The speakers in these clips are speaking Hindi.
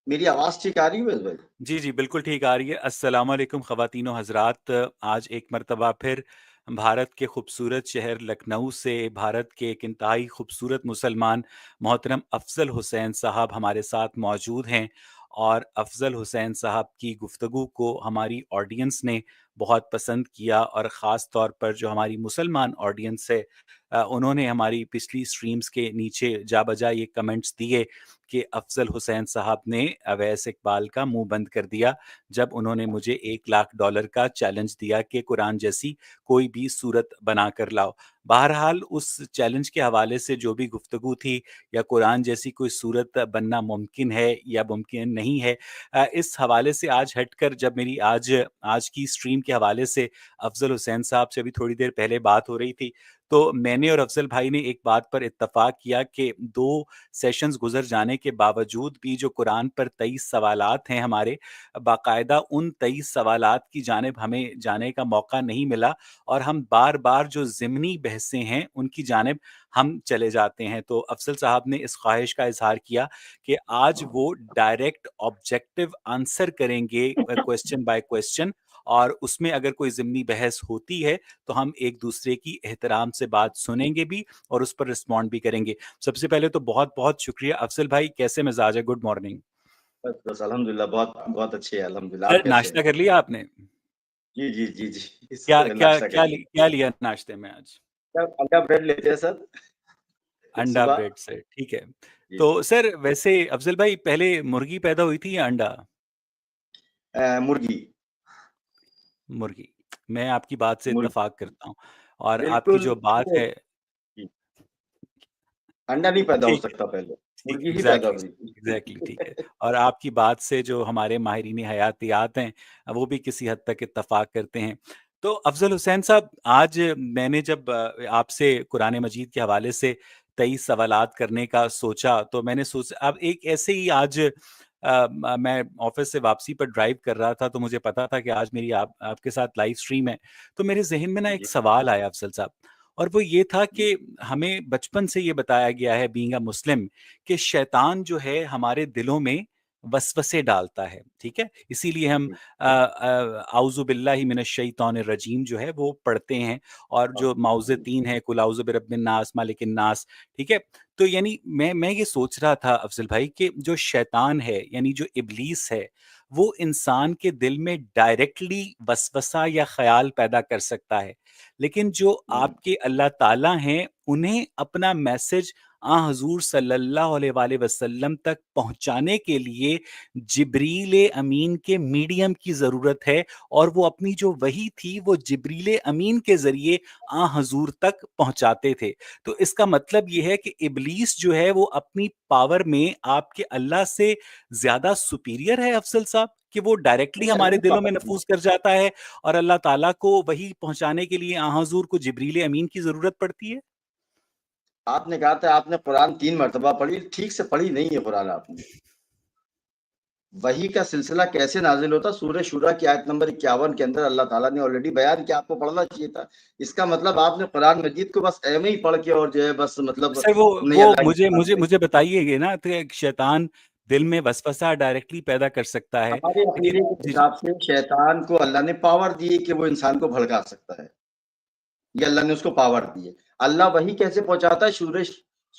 मेरी आवाज़ ठीक आ रही है भाई? जी, जी, बिल्कुल ठीक आ रही है। अस्सलाम वालेकुम ख़वातीन व हज़रात। आज एक मर्तबा फिर भारत के खूबसूरत शहर लखनऊ से भारत के एक इंतहाई खूबसूरत मुसलमान मोहतरम अफ़ज़ल हुसैन साहब हमारे साथ मौजूद हैं और अफ़ज़ल हुसैन साहब की गुफ्तगू को हमारी ऑडियंस ने बहुत पसंद किया और ख़ास तौर पर जो हमारी मुसलमान ऑडियंस है उन्होंने हमारी पिछली स्ट्रीम्स के नीचे जा बजा ये कमेंट्स दिए कि अफ़ज़ल हुसैन साहब ने अवैस इकबाल का मुँह बंद कर दिया जब उन्होंने मुझे $1 लाख का चैलेंज दिया कि कुरान जैसी कोई भी सूरत बना कर लाओ। बहरहाल उस चैलेंज के हवाले से जो भी गुफ्तगू थी या कुरान जैसी कोई सूरत बनना मुमकिन है या मुमकिन नहीं है, इस हवाले से आज हटकर जब मेरी आज आज की स्ट्रीम के हवाले से अफ़ज़ल हुसैन साहब से अभी थोड़ी देर पहले बात हो रही थी, तो मैंने और अफ़ज़ल भाई ने एक बात पर इत्तफ़ाक किया कि 2 सेशंस गुज़र जाने के बावजूद भी जो कुरान पर 23 सवालात हैं हमारे, बाकायदा उन 23 सवालात की जानिब हमें जाने का मौका नहीं मिला और हम बार-बार जो ज़िमनी बहसें हैं, उनकी जानिब हम चले जाते हैं। तो अफ़ज़ल साहब ने इस ख़्वाहिश का इज़हार किया कि आज वो डायरेक्ट ऑब्जेक्टिव आंसर करेंगे क्वेश्चन बाय क्वेश्चन और उसमें अगर कोई ज़िमनी बहस होती है, तो हम एक-दूसरे की एहतराम से बात सुनेंगे भी और उस पर रिस्पॉन्ड भी करेंगे। सबसे पहले तो बहुत-बहुत शुक्रिया अफ़ज़ल भाई, कैसे मिज़ाज है? Good morning. बस अल्हम्दुलिल्लाह बहुत बहुत अच्छे हैं अल्हम्दुलिल्लाह। आप सर कैसे नाश्ता हैं? कर लिया आपने? जी, जी, जी, जी। इस क्या क्या नाश्ता कर क्या लिया। क्या लिया नाश्ते में आज? सर अंडा ब्रेड लेते हैं सर अंडा सुबह। ब्रेड से, ठीक है। जी, तो जी। सर वैसे अफ़ज़ल भाई पहले मुर्गी पैदा हुई थी या अंडा? मुर्गी, मुर्गी। मैं आपकी बात से मुर्गी। इत्तफ़ाक करता हूँ और आपकी बिल्कुल जो बात देखिए है जी, अंडा नहीं पैदा हो ठीक है। सकता पहले, ठीक, मुर्गी ही पैदा एग्ज़ैक्टली, हुई थी। एग्ज़ैक्टली ठीक है। और आपकी बात से जो हमारे माहिरीन हयातियात हैं, वो भी किसी हद तक इत्तफ़ाक करते हैं। तो अफ़ज़ल हुसैन साहब, आज मैंने जब आपसे कुरान मजीद के हवाले से 23 सवालात करने का सोचा, तो मैंने सोचा अब एक ऐसे ही आज मैं ऑफ़िस से वापसी पर ड्राइव कर रहा था, तो मुझे पता था कि आज मेरी आपके साथ लाइव स्ट्रीम है। तो मेरे ज़हन में ना एक जी, सवाल आया अफ़ज़ल साहब और वो ये था जी, कि हमें बचपन से ये बताया गया है बीइंग अ मुस्लिम कि शैतान जो है हमारे दिलों में वसवसे डालता है, ठीक है? इसीलिए हम जी। औज़ु बिल्लाहि मिनश शैतानिर रजीम जो है वो पढ़ते हैं और हाँ, जो मौज़तीन है कुल औज़ु बिरब्बिन नास, मालिकिन नास, ठीक है? तो यानी मैं ये सोच रहा था अफ़ज़ल भाई कि जो शैतान है यानी जो इब्लीस है, वो इंसान के दिल में डायरेक्टली वसवसा या ख़याल पैदा कर सकता है। लेकिन जो हुँ, आपके अल्लाह ताला हैं, उन्हें अपना मैसेज हज़ूर सल्लल्लाहु अलैहि वसल्लम तक पहुँचाने के लिए जिब्रील अमीन के मीडियम की ज़रूरत है और वो अपनी जो वही थी, वो जिब्रील अमीन के ज़रिए हज़ूर तक पहुँचाते थे। तो इसका मतलब ये है कि इब्लीस जो है, वो अपनी पावर में आपके अल्लाह से ज़्यादा सुपीरियर है अफ़ज़ल साहब, कि वो डायरेक्टली नहीं हमारे अल्लाह दिलों में पाक नफ़ूज़ कर जाता है और अल्लाह ताला को वही पहुँचाने के लिए हुज़ूर को जिब्रील अमीन की ज़रूरत पड़ती है? आपने कहा था आपने कुरान 3 मर्तबा पढ़ी, ठीक से पढ़ी नहीं है कुरान आपने। वही का सिलसिला कैसे नाज़िल होता? सूरह शूरा की आयत नंबर 51 के अंदर अल्लाह ताला ने ऑलरेडी बयान किया, आपको पढ़ना चाहिए था। इसका मतलब आपने कुरान मजीद को बस ऐवें ही पढ़ के और जो है बस मतलब सर नहीं वो अल्लाह की मुझे कुरान मुझे पढ़ी। मुझे बताइए ना तो एक शैतान दिल में वसवसा डायरेक्टली पैदा कर सकता है, हमारे लेकिन अक़ीदे के जी, जी। हिसाब से शैतान को अल्लाह ने पावर दी है कि वो इंसान को भड़का सकता है। ये अल्लाह ने उसको पावर दी है। अल्लाह वही कैसे पहुँचाता है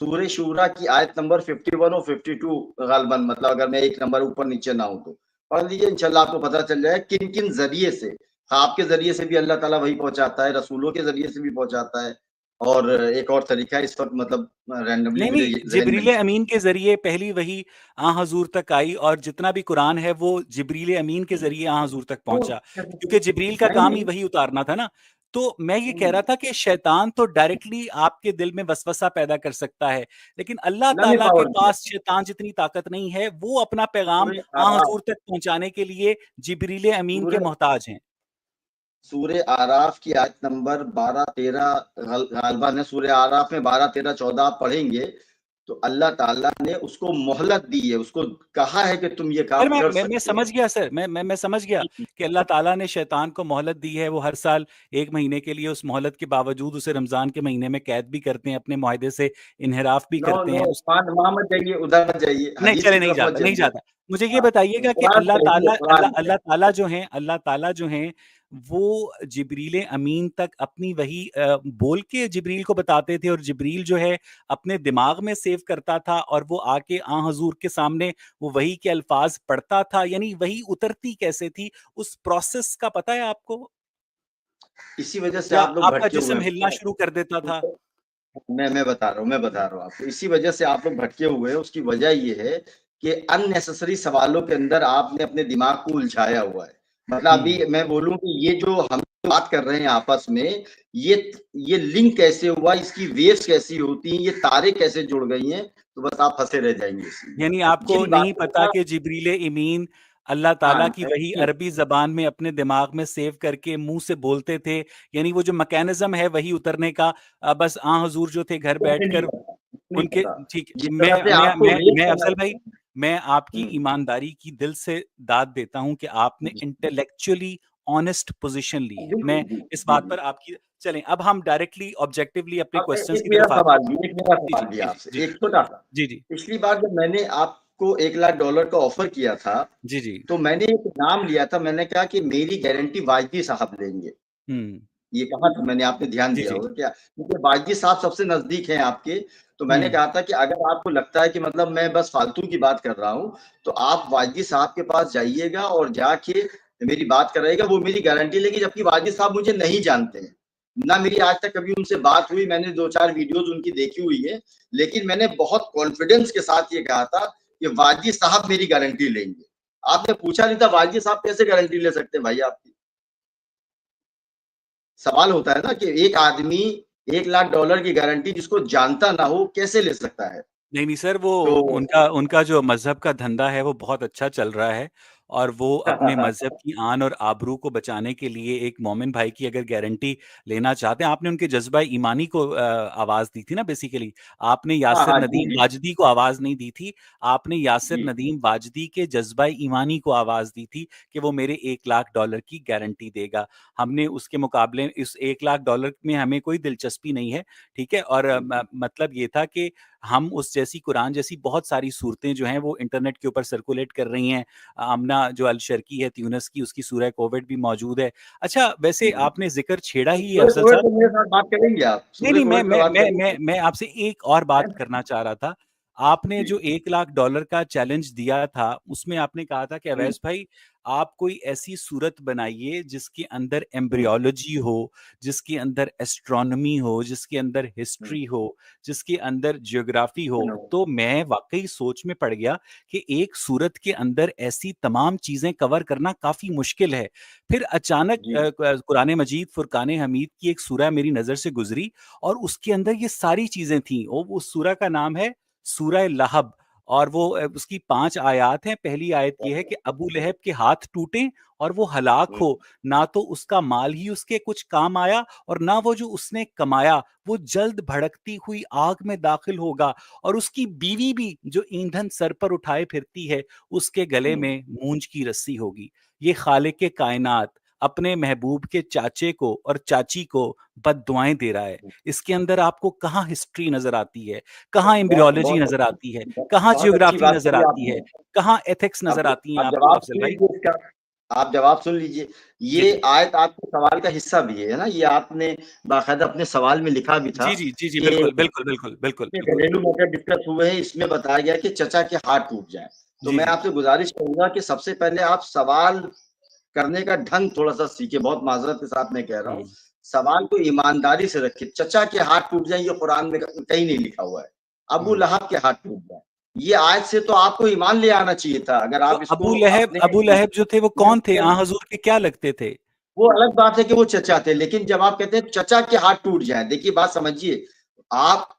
सूरह शूरा की आयत नंबर 51 और 52 ग़ालिबन मतलब अगर मैं एक नंबर ऊपर नीचे ना हूँ तो। पढ़ लीजिए इंशाअल्लाह आपको पता चल जाएगा किन-किन ज़रिए से, आपके ज़रिए से भी अल्लाह ताला वही पहुँचाता है, रसूलों के ज़रिए से भी पहुँचाता है और एक और तरीका है इस वक़्त मतलब रैंडमली नहीं, मुझे नहीं, ये ज़हन में जिब्रील अमीन के ज़रिए पहली वही हज़ूर तक आई और जितना भी कुरान है वो जिब्रील अमीन के ज़रिए हज़ूर तक तो पहुँचा, क्योंकि जिब्रील का नहीं, काम ही नहीं, वही उतारना था ना। तो मैं ये कह नहीं, रहा था कि शैतान तो डायरेक्टली आपके दिल में वसवसा पैदा कर सकता है, लेकिन अल्लाह अल्लाह ने ताला के पावर दिया। पास शैतान जितनी ताकत नहीं है, वो अपना पैगाम सूरह आराफ हज़ूर तक पहुँचाने के लिए जिब्रील अमीन के सूरह मोहताज हैं। सूरह आराफ की आयत नंबर 12-13 ग़ालिबन है सूरह आराफ में 12-13-14 आप पढ़ेंगे, तो अल्लाह ताला ने उसको मोहलत दी है, उसको कहा है कि तुम ये सर काम कर मैं सकते समझ हो। गया सर, मैं समझ गया कि अल्लाह ताला ने शैतान को मोहलत दी है, वो हर साल 1 महीने के लिए उस मोहलत के बावजूद उसे रमज़ान के महीने में कैद भी करते हैं, अपने मुआहदे से इन्हिराफ भी नो, करते नो हैं। वहाँ वहाँ मत जाइए, उधर मत जाइए, नहीं हदीस की चले नहीं तरफ मत जाता, नहीं जाइए। जाता। मुझे ये हाँ, बताइएगा कि कुरान अल्लाह पढ़िए, ताला कुरान अल्लाह अल्लाह ताला जो हैं अल्लाह ताला जो हैं वो जिब्रील अमीन तक अपनी वही बोल के जिब्रील को बताते थे और जिब्रील जो है अपने दिमाग में सेव करता था और वो आके आ हजूर के सामने वो वही के अल्फाज पढ़ता था, यानी वही उतरती कैसे थी, उस प्रोसेस का पता है आपको? इसी वजह से या आप लोग आपका भटके हुए जिस्म हैं हिलना भैया। शुरू कर देता था? मैं बता रहा हूँ आपको, इसी वजह से आप लोग भटके हुए हैं। उसकी वजह ये है कि अननेसेसरी सवालों के अंदर आपने अपने दिमाग को उलझाया हुआ है। मतलब अभी मैं बोलूं कि ये जो हम बात कर रहे हैं आपस में, ये लिंक कैसे हुआ, इसकी वेव्स कैसी होती हैं, ये तारे कैसे जुड़ गई हैं, तो बस आप फंसे रह जाएंगे इसमें। यानी आपको जिन नहीं बातों पता का कि जिब्रील इमीन अल्लाह ताला हाँ, की वही नहीं, अरबी ज़बान में अपने दिमाग में सेव करके मुँह से बोलते थे, यानी वो जो मैकेनिज़्म है वही उतरने का बस हुज़ूर जो थे घर मुझे नहीं बैठकर पता, नहीं उनके पता। ठीक जिस मैं तरह से मैं आपको मैं वेव मैं समझ अफ़ज़ल भाई, मैं आपकी हुँ, ईमानदारी की दिल से दाद देता हूँ कि आपने जी, इंटेलेक्चुअली ऑनेस्ट पोज़ीशन ली है। बिल्कुल, मैं जी, इस जी, बात जी। पर आपकी चलें अब हम डायरेक्टली ऑब्जेक्टिवली अपने अब क्वेश्चंस एक की मेरा तरफ आते सवाल हैं। भी एक मेरा जी, जी, सवाल भी जी, आपसे, जी, एक छोटा-सा। जी, जी, पिछली बार जब मैंने आपको $1,00,000 का ऑफ़र किया था, जी, जी। तो मैंने एक नाम लिया था, मैंने कहा कि मेरी गारंटी वाजदी साहब लेंगे। हुँ। ये कहा था मैंने, आपने ध्यान जी, दिया जी। होगा क्या? क्योंकि वाजदी साहब सबसे नज़दीक हैं आपके, तो मैंने हुँ, कहा था कि अगर आपको लगता है कि मतलब मैं बस फालतू की बात कर रहा हूँ, तो आप वाजदी साहब के पास जाइएगा और जाके मेरी बात कराइएगा, वो मेरी गारंटी लेंगे, जबकि वाजदी साहब मुझे नहीं जानते हैं। ना मेरी आज तक कभी उनसे बात हुई, मैंने 2-4 वीडियोज़ उनकी देखी हुई है, लेकिन मैंने बहुत कॉन्फिडेंस के साथ ये कहा था कि वाजदी साहब मेरी गारंटी लेंगे। आपने पूछा नहीं था वाजदी साहब कैसे गारंटी ले सकते हैं भाई आपकी? सवाल होता है ना कि एक आदमी $1,00,000 की गारंटी जिसको जानता ना हो कैसे ले सकता है? नहीं, नहीं सर, वो तो उनका उनका जो मज़हब का धंधा है वो बहुत अच्छा चल रहा है और वो अपने मज़हब की आन और आबरू को बचाने के लिए एक मोमिन भाई की अगर गारंटी लेना चाहते हैं, आपने उनके जज़्बा ईमानी को आवाज़ दी थी ना बेसिकली। आपने हाँ, यासिर हाँ, जी, नदीम जी, वाजदी को आवाज़ नहीं दी थी, आपने यासिर जी, नदीम वाजदी के जज़्बा ईमानी को आवाज़ दी थी कि वो मेरे $1,00,000 की गारंटी देगा। हमने उसके मुकाबले इस $1,00,000 में हमें कोई दिलचस्पी नहीं है, ठीक है? और मतलब ये था कि हम उस जैसी कुरान जैसी बहुत सारी सूरतें जो हैं वो इंटरनेट के ऊपर सर्कुलेट कर रही हैं। आमना जो अल-शर्की है त्यूनिस की उसकी सूरह कोविड भी मौजूद है। अच्छा वैसे जी। आपने ज़िक्र छेड़ा ही है सूर्य अफ़ज़ल कोविड साहब। पे मेरे साथ बात करेंगे आप? नहीं, सूर्य नहीं, मैं कोविड पे मैं बात मैं मैं करेंगे? मैं आपसे एक और बात हैं? करना चाह रहा था। आपने जी, जो $1,00,000 का चैलेंज दिया था, उसमें आपने कहा था कि हुँ, अवैस भाई आप कोई ऐसी सूरत बनाइए जिसके अंदर हुँ, एम्ब्रियोलॉजी हो, जिसके अंदर एस्ट्रोनॉमी हो, जिसके अंदर हुँ, हिस्ट्री हो, जिसके अंदर ज्योग्राफी हो। हुँ, तो मैं वाक़ई सोच में पड़ गया कि एक सूरत के अंदर ऐसी तमाम चीज़ें कवर करना काफ़ी मुश्किल है। फिर अचानक जी, कुरान मजीद फुरकान हमीद की एक सूरह मेरी नज़र से गुज़री और उसके अंदर ये सारी चीज़ें थीं। और उस सूरह का नाम है सूरह लहब और वो उसकी 5 आयत हैं। पहली आयत ये है कि अबू लहब के हाथ टूटे और वो हलाक हुँ, हो, ना तो उसका माल ही उसके कुछ काम आया और ना वो जो उसने कमाया, वो जल्द भड़कती हुई आग में दाखिल होगा और उसकी बीवी भी जो ईंधन सर पर उठाए फिरती है, उसके गले हुँ, में मूंज की रस्सी होगी। ये खालिक कायनात अपने महबूब के चाचे को और चाची को बद्दुआएँ दे रहा है। हुँ। इसके अंदर आपको कहाँ हिस्ट्री नज़र आती है, कहाँ बहुत एम्ब्रियोलॉजी बहुत नज़र अच्छी आती है, कहाँ बहुत अच्छी ज्योग्राफी बात नज़र करी आती है, आपने। कहाँ एथिक्स नज़र अब आती हैं अब आपको जवाब अफ़ज़ल सुन भाई? लीजिए इसका, आप जवाब सुन लीजिए। जी, ये जी। आयत आपके सवाल का हिस्सा भी है ना? ये आपने बाकायदा अपने सवाल में लिखा भी था जी, जी, जी, जी, कि बिल्कुल, बिल्कुल, बिल्कुल, बिल्कुल, ये बिल्कुल। घरेलू मैटर डिस्कस हुए हैं, इसमें बताया गया कि चचा के हाथ टूट जाएँ। तो जी, मैं जी। आपसे गुज़ारिश करूँगा कि सबसे पहले आप सवाल करने का ढंग थोड़ा-सा सीखिए, बहुत माज़रत के साथ मैं कह रहा हूँ। हुँ, सवाल को ईमानदारी से रखिए, चचा के हाथ टूट जाएँ ये कुरान में कहीं नहीं लिखा हुआ है। अबू हुँ। लहब के हाथ टूट जाएँ। ये आयत से तो आपको ईमान ले आना चाहिए था, अगर तो आप इसको अपने अबू लहब जो थे वो कौन थे? हुज़ूर के क्या लगते थे? वो अलग बात है कि वो चचा थे, लेकिन जब आप कहते हैं चचा के हाथ टूट जाएँ, देखिए बात समझिए, आप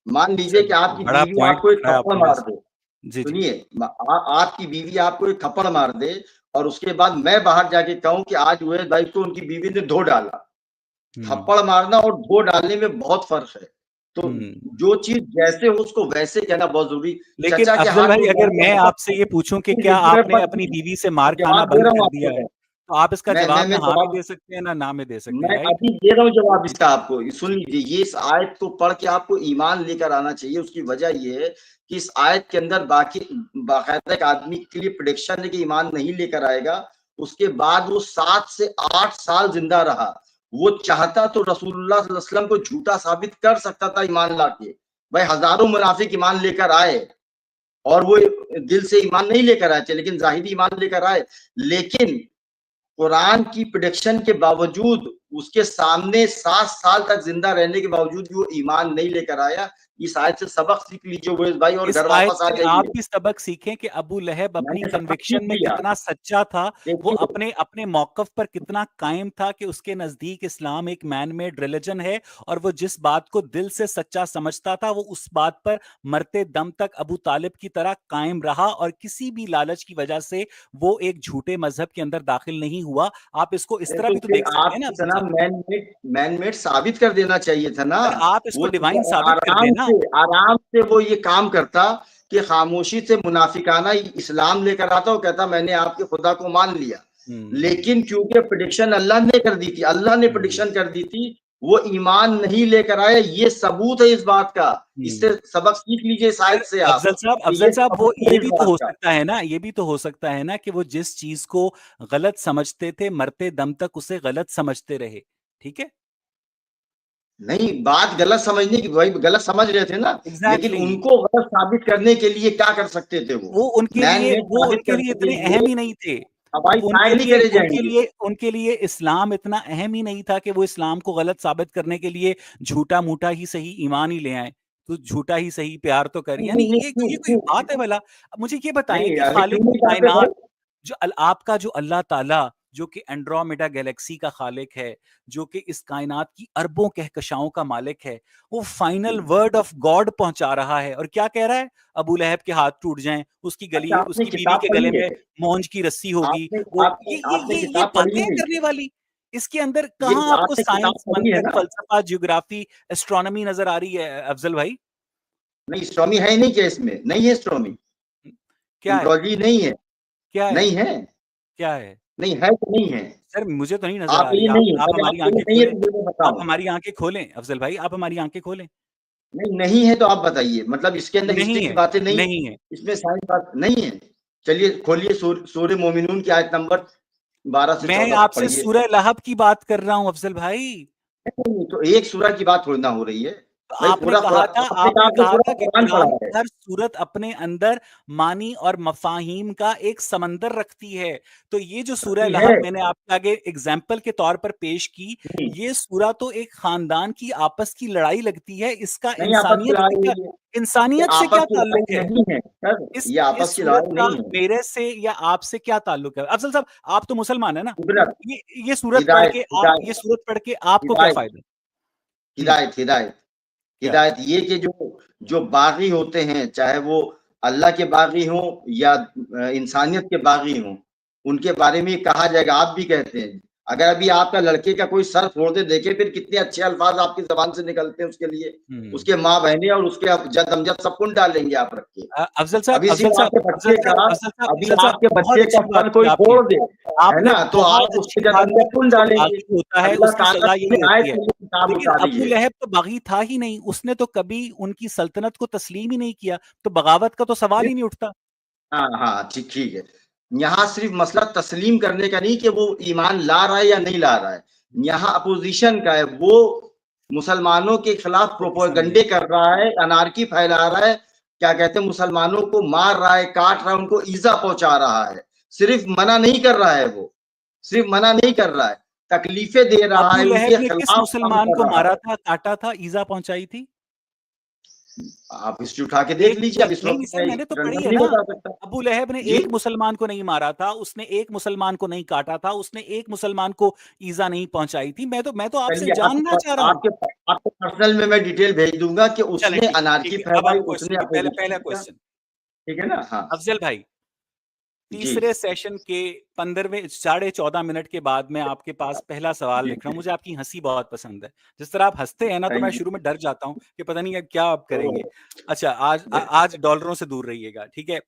मान लीजिए सर कि आपकी बड़ा बीवी पॉइंट आपको एक पकड़ा है थप्पड़ आपने मार वैसे। दे, जी, जी। सुनिए आपकी बीवी आपको एक थप्पड़ मार दे और उसके बाद मैं बाहर जाके कहूँ कि आज उवैस भाई को उनकी बीवी ने धो डाला। हुँ, थप्पड़ मारना और धो डालने में बहुत फ़र्क है। तो हुँ। जो चीज़ जैसे हो उसको वैसे कहना बहुत ज़रूरी। लेकिन चचा के अफ़ज़ल हाथ भाई टूट अगर जाने का मैं मतलब आपसे ये पूछूँ कि नहीं, क्या एक मिनट आपने मत अपनी कीजिए। बीवी से मार मैं खाना जवाब दे बंद रहा हूँ कर आपको दिया है? मैं। तो आप इसका जवाब मैं ना हाँ में जवाब दे सकते हैं ना में दे सकते हैं, मैं राइट? अभी दे रहा हूँ जवाब इसका आपको, सुन जी। लीजिए। ये इस आयत को पढ़ के आपको ईमान लेकर आना चाहिए। उसकी वजह ये है कि इस आयत के अंदर बाकायदा एक आदमी के लिए प्रेडिक्शन है कि ईमान नहीं लेकर आएगा, उसके बाद वो 7 से 8 साल जिंदा रहा। वो चाहता तो रसूलुल्लाह सल्लल्लाहु अलैहि वसल्लम को झूठा साबित कर सकता था ईमान लाके। भाई हजारों मुनाफिक ईमान लेकर आए और वो दिल से ईमान नहीं लेकर आए थे, लेकिन जाहिरी ईमान लेकर आए। लेकिन कुरान की प्रेडिक्शन के बावजूद, उसके सामने 7 साल तक जिंदा रहने के बावजूद भी वो ईमान नहीं लेकर आया। इस आयत से सबक सीख लीजिए उवैस भाई, और इस घर आयत वापस आ से आप जाइए। भी सबक सीखें कि अबू लहब अपनी मैंने सबक कन्विक्शन सीख में लिया। कितना सच्चा था, वो देखिए, अपने अपने मौकफ पर कितना कायम था कि उसके नजदीक इस्लाम एक मैन मेड रिलीजन है, और वो जिस बात को दिल से सच्चा समझता था वो उस बात पर मरते दम तक अबू तालिब की तरह कायम रहा, और किसी भी लालच की वजह से वो एक झूठे मजहब के अंदर दाखिल नहीं हुआ। आप इसको इस तरह तो भी तो फिर देख सकते हैं आप ना अफजल इतना साहब। मैन मेड साबित कर देना चाहिए था ना। सर आप इसको वो डिवाइन साबित कर आराम देना। से आराम से वो ये काम करता कि खामोशी से मुनाफिकाना इस्लाम लेकर आता, वो कहता मैंने आपके खुदा को मान लिया। लेकिन क्योंकि प्रेडिक्शन अल्लाह ने कर दी थी, अल्लाह ने प्रेडिक्शन कर दी थी, वो ईमान नहीं लेकर आया। ये सबूत है इस बात का। इससे सबक सीख लीजिए शायद से आप, कि अफजल ये साहब, वो सबूत है ये इस भी तो बात हो का। सकता है ना, ये भी तो हो सकता है ना कि वो जिस चीज को गलत समझते थे मरते दम तक उसे गलत समझते रहे। ठीक है, नहीं, बात गलत समझने की, वही गलत समझ रहे थे ना। लेकिन एग्जैक्टली उनको गलत साबित करने के लिए क्या कर सकते थे वो? मैन मेड वो साबित उनके लिए करने के इतने लिए अहम ही नहीं थे। हवाई वो फायर नहीं करे जाएंगे। उनके लिए इस्लाम इतना अहम ही नहीं था कि वो इस्लाम को गलत साबित करने के लिए झूठा मूठा ही सही ईमान ही ले आए। तो झूठा ही सही प्यार तो कर, नहीं यानी नहीं नहीं, ये क्यों कोई क्यों बात है भला? अब मुझे ये बताएं नहीं, कि अरे क्यों खालिक नहीं चाहते कायनात, भाई? आपका जो अल्लाह ताला, जो कि एंड्रोमेडा गैलेक्सी का खालिक है, जो कि इस कायनात की अरबों कहकशाओं का मालिक है, वो फाइनल वर्ड ऑफ गॉड पहुंचा रहा है और क्या कह रहा है? अबू लहब के हाथ टूट जाएं, अच्छा, आपने उसकी बीवी किताब के गले पढ़ी है? में मौज की रस्सी होगी। आपने वो आपने आपने ये किताब बातें पढ़ी हैं नहीं? करने वाली। इसके अंदर ये कहाँ आपको आपने किताब साइंस, पढ़ी है मंतिक, ना? फलसफा, जियोग्राफी, एस्ट्रोनॉमी नजर आ रही है अफजल भाई? नहीं, स्ट्रॉमी है नहीं क्या इसमें? नहीं है स्ट्रॉमी? क्या है? एंथ्रोपोलॉजी नहीं है? क्या है? नहीं है? क्या है? नहीं है तो नहीं है? सर मुझे तो नहीं नजर आ आपके रही। लिए नहीं है, आप अगर हमारी आपके लिए आंखें नहीं है खोलें। तो मैं आप बताऊं। हमारी आंखें खोलें अफजल भाई, आप हमारी आंखें खोलें। नहीं, नहीं है तो आप बताइए, मतलब इसके अंदर हिस्ट्री नहीं की है, बातें नहीं है, नहीं है। इसमें साइंस बात नहीं है। चलिए खोलिए सूर्य मोमिनून की आयत नंबर 12 से मैं 14 आपसे पढ़िए। सूरह लहब की बात कर रहा हूं अफजल भाई। नहीं, तो एक सूरह की बात थोड़ी ना हो रही है तो भाई। पूरा आपने कहा आपने आपने कहा पूरा था कि कुरान कुरान पढ़ा की है। हर सूरत अपने अंदर मानी और मफाहिम का एक समंदर रखती है। तो ये जो सूरह रखती है। लहब मैंने आपके आगे एग्जाम्पल के तौर पर पेश की, नहीं, ये सूरह तो एक खानदान की आपस की लड़ाई लगती है। इसका नहीं आपस की लड़ाई नहीं है। ये इंसानियत से आपस क्या की ताल्लुक लड़ाई है? नहीं है सर, इस ये आपस की सूरत लड़ाई का नहीं है। मेरे से या आपसे क्या ताल्लुक है? अफजल साहब, आप तो मुसलमान है ना? कुदरत, ये सूरत पढ़ हिदायत के आप, ये हिदायत सूरत पढ़ के आपको क्या हिदायत फायदा? हम्म। हिदायत हिदायत क्या? हिदायत ये कि जो जो बागी होते हैं, चाहे वो अल्लाह के बागी हों या इंसानियत के बागी हों, उनके बारे में कहा जाएगा। आप भी कहते हैं, अगर अभी आपका लड़के का कोई सर फोड़ दे, देखे फिर कितने अच्छे अल्फाज आपकी जबान से निकलते हैं उसके लिए। उसके माँ बहनें और उसके जद अमजद सब कुछ डालेंगे आप रख के। अफजल साहब, अभी सिर्फ आपके बच्चे का अभी अफजल साहब, आपके बहुत बच्चे का अच्छी बात सर की कोई आपने। फोड़ दे, है आपने ना, तो बहुत आप अच्छी उसके जद बात की अमजद कि खून जो डालेंगे। बागी होता है अल्लाह उसकी ताला सजा ने यही आयत होती है। में किताब लेकिन उतारी अबू है। लहब तो बागी था ही नहीं, उसने तो कभी उनकी सल्तनत को तस्लीम ही नहीं किया, तो बगावत का तो सवाल ही नहीं उठता। हाँ हाँ, ठीक ठीक है। यहाँ सिर्फ मसला तस्लीम करने का नहीं कि वो ईमान ला रहा है या नहीं ला रहा है। यहाँ अपोजिशन का है, वो मुसलमानों के खिलाफ समझे? प्रोपेगंडे कर रहा है, अनारकी फैला रहा है, क्या कहते हैं, मुसलमानों को मार रहा है, काट रहा है, उनको ईजा पहुंचा रहा है। सिर्फ मना नहीं कर रहा है, वो सिर्फ मना नहीं कर रहा है, तकलीफें दे रहा अबू है, लहब उनके ने किस खिलाफ काम मुसलमान कर को रहा है। मारा था, काटा था, ईजा पहुंचाई थी? आप हिस्ट्री उठा के देख लीजिए, अब इस नहीं वक्त नहीं सर, मैं मैंने तो पढ़ी रैंडम है नहीं ना। बता सकता। अबू लहब ने जी, एक मुसलमान को नहीं मारा था, उसने एक मुसलमान को नहीं काटा था, उसने एक मुसलमान को ईजा नहीं पहुंचाई थी। मैं तो आपसे चलिए जानना चाह रहा हूँ। आपके आपको पर्सनल में मैं डिटेल भेज दूंगा कि चलें, उसने ठीक अनारकी है। अब फैलाई, आप क्वेश्चन उसने की पहला अपोजिशन किया। क्वेश्चन। ठीक है ना? हाँ अफजल भाई, जी। तीसरे सेशन के 15वें 14.5 मिनट के बाद मैं आपके पास पहला सवाल जी लिख रहा हूँ। मुझे आपकी हंसी बहुत पसंद है। जिस तरह आप हंसते हैं ना, तो मैं थैंक यू। शुरू में डर जाता हूँ कि पता नहीं अब क्या आप तो करेंगे। अच्छा, आज डॉलरों से दूर रहिएगा, ठीक है?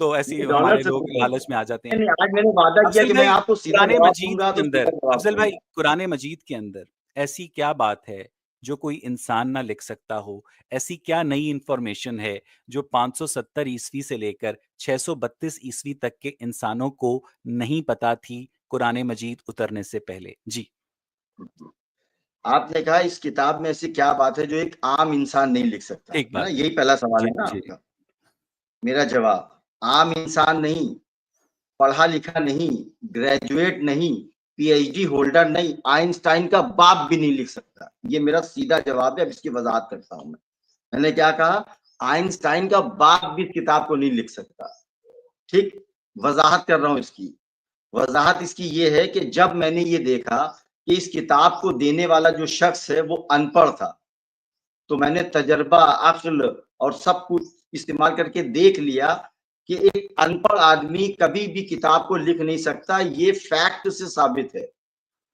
तो ऐसी डॉलर हमारे से लोग पूछ लालच में आ जाते नहीं, हैं। नहीं, आज मैंने वादा किया अफ़ज़ल कि मैं भाई, आपको सीधा कुरान जवाब मजीद दूंगा के तो अंदर, सीधा जवाब अफ़ज़ल भाई, दूंगा। कुरान मजीद के अंदर ऐसी क्या बात है जो कोई इंसान ना लिख सकता हो? ऐसी क्या नई इन्फॉर्मेशन है जो 570 ईस्वी से लेकर 632 ईस्वी तक के इंसानों को नहीं पता थी कुरान मजीद उतरने से पहले? जी। आपने कहा इस किताब में ऐसी क्या बात है जो एक आम इंसान नहीं लिख सकता, ठीक है ना? बात है। यही पहला सवाल जी, है ना जी। आपका? मेरा जवाब, आम इंसान नहीं, पढ़ा-लिखा नहीं, ग्रेजुएट नहीं, पीएचडी होल्डर नहीं, आइंस्टाइन का बाप भी नहीं लिख सकता। ये मेरा सीधा जवाब है, अब इसकी वज़ाहत करता हूँ मैं। मैंने क्या कहा? आइंस्टाइन का बाप भी इस किताब को नहीं लिख सकता। ठीक? वज़ाहत कर रहा हूँ इसकी। वज़ाहत इसकी ये है कि जब मैंने ये देखा कि इस किताब को देने वाला जो शख्स है वो अनपढ़ था, तो मैंने तजर्बा, अक्ल और सब कुछ इस्तेमाल करके देख लिया कि एक अनपढ़ आदमी कभी भी किताब को लिख नहीं सकता, ये फैक्ट से साबित है।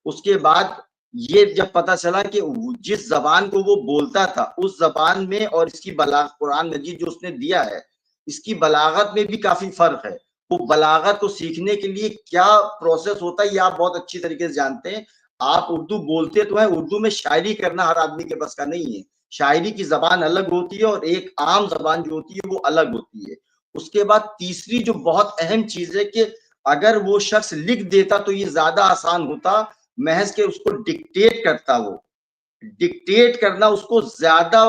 उसके बाद ये जब पता चला कि जिस ज़बान को वो बोलता था, उस ज़बान में और इसकी कुरान मजीद जो उसने दिया है, इसकी बलागत में भी काफ़ी फ़र्क है। वो बलागत को सीखने के लिए क्या प्रोसेस होता है, ये आप बहुत अच्छी तरीके से जानते हैं। आप उर्दू बोलते तो हैं, उर्दू में शायरी करना हर आदमी के बस का नहीं है। शायरी की ज़बान अलग होती है और एक आम ज़बान जो होती है, वो अलग होती है। उसके बाद तीसरी जो बहुत अहम चीज़ है कि अगर वो शख्स लिख देता तो ये ज़्यादा आसान होता, महज के उसको डिक्टेट करता वो। डिक्टेट करना उसको ज़्यादा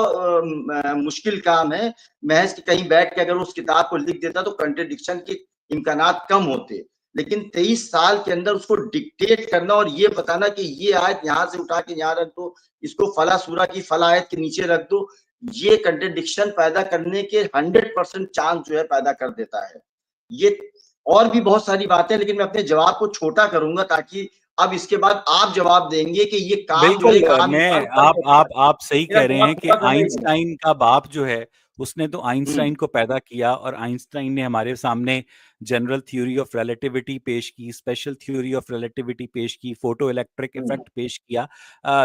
मुश्किल काम है, महज कि कहीं बैठ के अगर उस किताब को लिख देता तो कंट्रडिक्शन के इम्कानात कम होते। लेकिन 23 साल के अंदर उसको डिक्टेट करना और ये बताना कि ये आयत यहाँ से उठा के यहाँ रख दो, इसको फला सूरा की फला आयत के नीचे रख दो, ये कंट्रडिक्शन पैदा करने के 100% चांस जो है पैदा कर देता है। ये और भी बहुत सारी बातें हैं, लेकिन मैं अपने जवाब को छोटा करूँगा ताकि अब इसके बाद आप जवाब देंगे कि ये काम जो है बिल्कुल, एक आम मैं इंसान कर सकता है। आप सही मेरा कह रहे जवाब हैं कि पूरा समझेंगे। आइंस्टाइन का बाप जो है, उसने तो हुँ, आइंस्टाइन को पैदा किया और आइंस्टाइन ने हमारे सामने जनरल थ्योरी ऑफ रिलेटिविटी पेश की, स्पेशल थ्योरी ऑफ रिलेटिविटी पेश की, फोटो इलेक्ट्रिक हुँ। इफेक्ट पेश किया,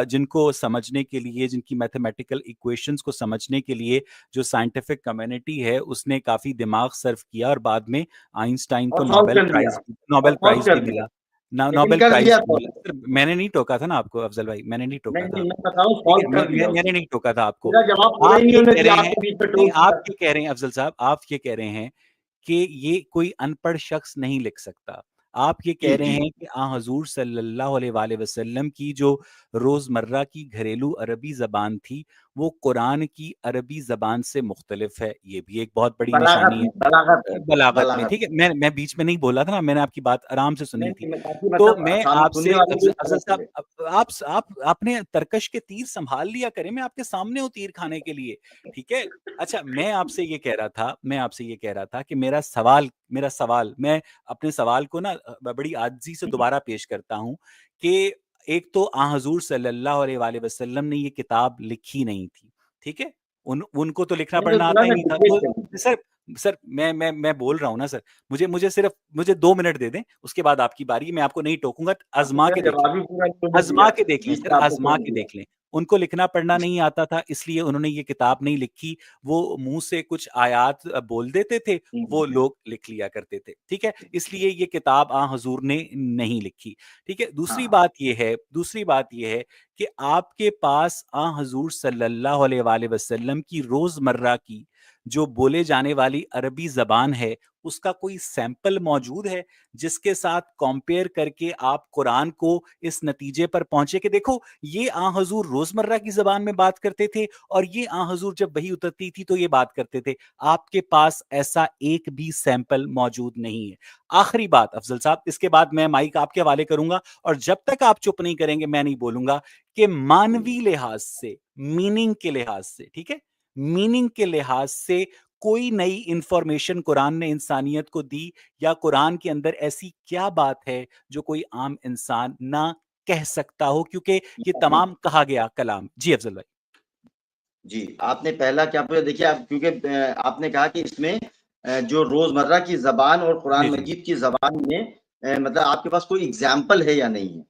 जिनको समझने के लिए, जिनकी मैथमेटिकल इक्वेशंस को समझने के लिए जो साइंटिफिक कम्युनिटी है, उसने काफ़ी दिमाग सर्व किया और बाद में आइंस्टाइन को और सॉल्व कर दिया और नोबेल सॉल्व प्राइज़ कर भी दिया। मिला। ना लेकिन नोबेल कर प्राइज़ दिया भी मिला। सॉल्व। सर, मैंने नहीं टोका था ना आपको अफ़ज़ल भाई, मैंने नहीं टोका नहीं, था नहीं, मैं आपको। बता रहा हूँ ठीक है, सॉल्व कर दिया मैंने उसने। नहीं टोका था आपको। मेरा जवाब पूरा ही आप नहीं ये होने कह दिया, रहे हैं, आपने बीच में नहीं, टोक दिया। आप ये कह रहे हैं अफ़ज़ल साहब, आप ये कह रहे हैं कि ये कोई अनपढ़ शख्स नहीं लिख सकता। आप ये जी, कह रहे जी। हैं कि हज़ूर सल्लल्लाहु अलैहि वसल्लम की जो रोज़मर्रा की घरेलू अरबी ज़बान थी, वो कुरान की अरबी ज़बान से मुख्तलिफ है। ये भी एक बहुत बड़ी बलागत निशानी है। में, बलागत में, बलागत में, बलागत ठीक है, में। मैं बीच में नहीं बोला था ना, मैंने आपकी बात आराम से सुनी नहीं, थी। नहीं, मैं ताकि तो मतलब मैं सुनने आपसे वाले को अफ़ज़ल समझ साहब, चले। आप आपने तर्कश के तीर सँभाल लिया करें, मैं आपके सामने हूँ तीर खाने के लिए, ठीक है? अच्छा, मैं आपसे ये कह रहा था कि मेरा सवाल, मैं अपने सवाल को ना बड़ी आजिज़ी से दोबारा पेश करता हूँ कि एक तो हज़ूर सल्लल्लाहु अलैहि वसल्लम ने ये किताब लिखी नहीं थी, ठीक है? उनको तो लिखना मैंने पढ़ना बोला आता ही ना नहीं था। डिक्टेट तो कर दिया। सर सर मैं बोल रहा हूँ ना सर, मुझे सिर्फ़ 2 मिनट दे दें, उसके बाद आपकी बारी, मैं आपको नहीं टोकूँगा, आपने आज़मा मेरा के देख लें। जवाब ही पूरा नहीं होने आज़मा दिया। के देख लें बीच सर, में आपने आज़मा टोक के दिया। देख लें। उनको लिखना पढ़ना नहीं आता था, इसलिए उन्होंने ये किताब नहीं लिखी। वो मुँह से कुछ आयात बोल देते थे, हुँ, वो लोग लिख लिया करते थे, ठीक है? इसलिए ये किताब हज़ूर ने नहीं लिखी, ठीक है? हाँ। दूसरी बात ये है कि आपके पास हज़ूर सल्लल्लाहु अलैहि वसल्लम की रोज़मर्रा की जो बोले जाने वाली अरबी ज़बान है, उसका कोई सैंपल मौजूद है, जिसके साथ कंपेयर करके आप कुरान को इस नतीजे पर पहुँचे कि देखो, ये हज़ूर रोज़मर्रा की ज़बान में बात करते थे और ये हज़ूर जब वही उतरती थी तो ये बात करते थे। आपके पास ऐसा एक भी सैंपल मौजूद नहीं है। आखिरी बात अफ़ज़ल साहब, इसके बाद मैं माइक आपके हवाले करूँगा और जब तक आप चुप नहीं करेंगे मैं नहीं बोलूँगा कि मानवी लिहाज़ से, मीनिंग के लिहाज़ से, ठीक है? मीनिंग के लिहाज़ से कोई नई इन्फॉर्मेशन कुरान ने इंसानियत को दी या कुरान के अंदर ऐसी क्या बात है जो कोई आम इंसान ना कह सकता हो, क्योंकि ये तमाम कहा गया कलाम। जी अफ़ज़ल भाई। जी, आपने पहला क्या पूछा देखिए आप क्योंकि आपने कहा कि इसमें जो रोज़मर्रा की ज़बान और कुरान जी, जी। मजीद की ज़बान में मतलब आपके पास कोई एग्ज़ाम्पल है या नहीं है?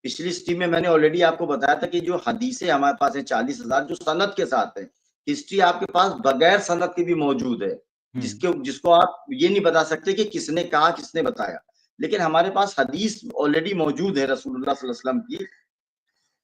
पिछली स्ट्रीम में मैंने ऑलरेडी आपको बताया था कि जो हदीसें हमारे पास है 40,000 जो सनद के साथ है। हिस्ट्री आपके पास बगैर सनद के भी मौजूद है। जिसको आप ये नहीं बता सकते कि किसने कहा, किसने बताया। लेकिन हमारे पास हदीस ऑलरेडी मौजूद है रसूलुल्लाह सल्लल्लाहु अलैहि वसल्लम की।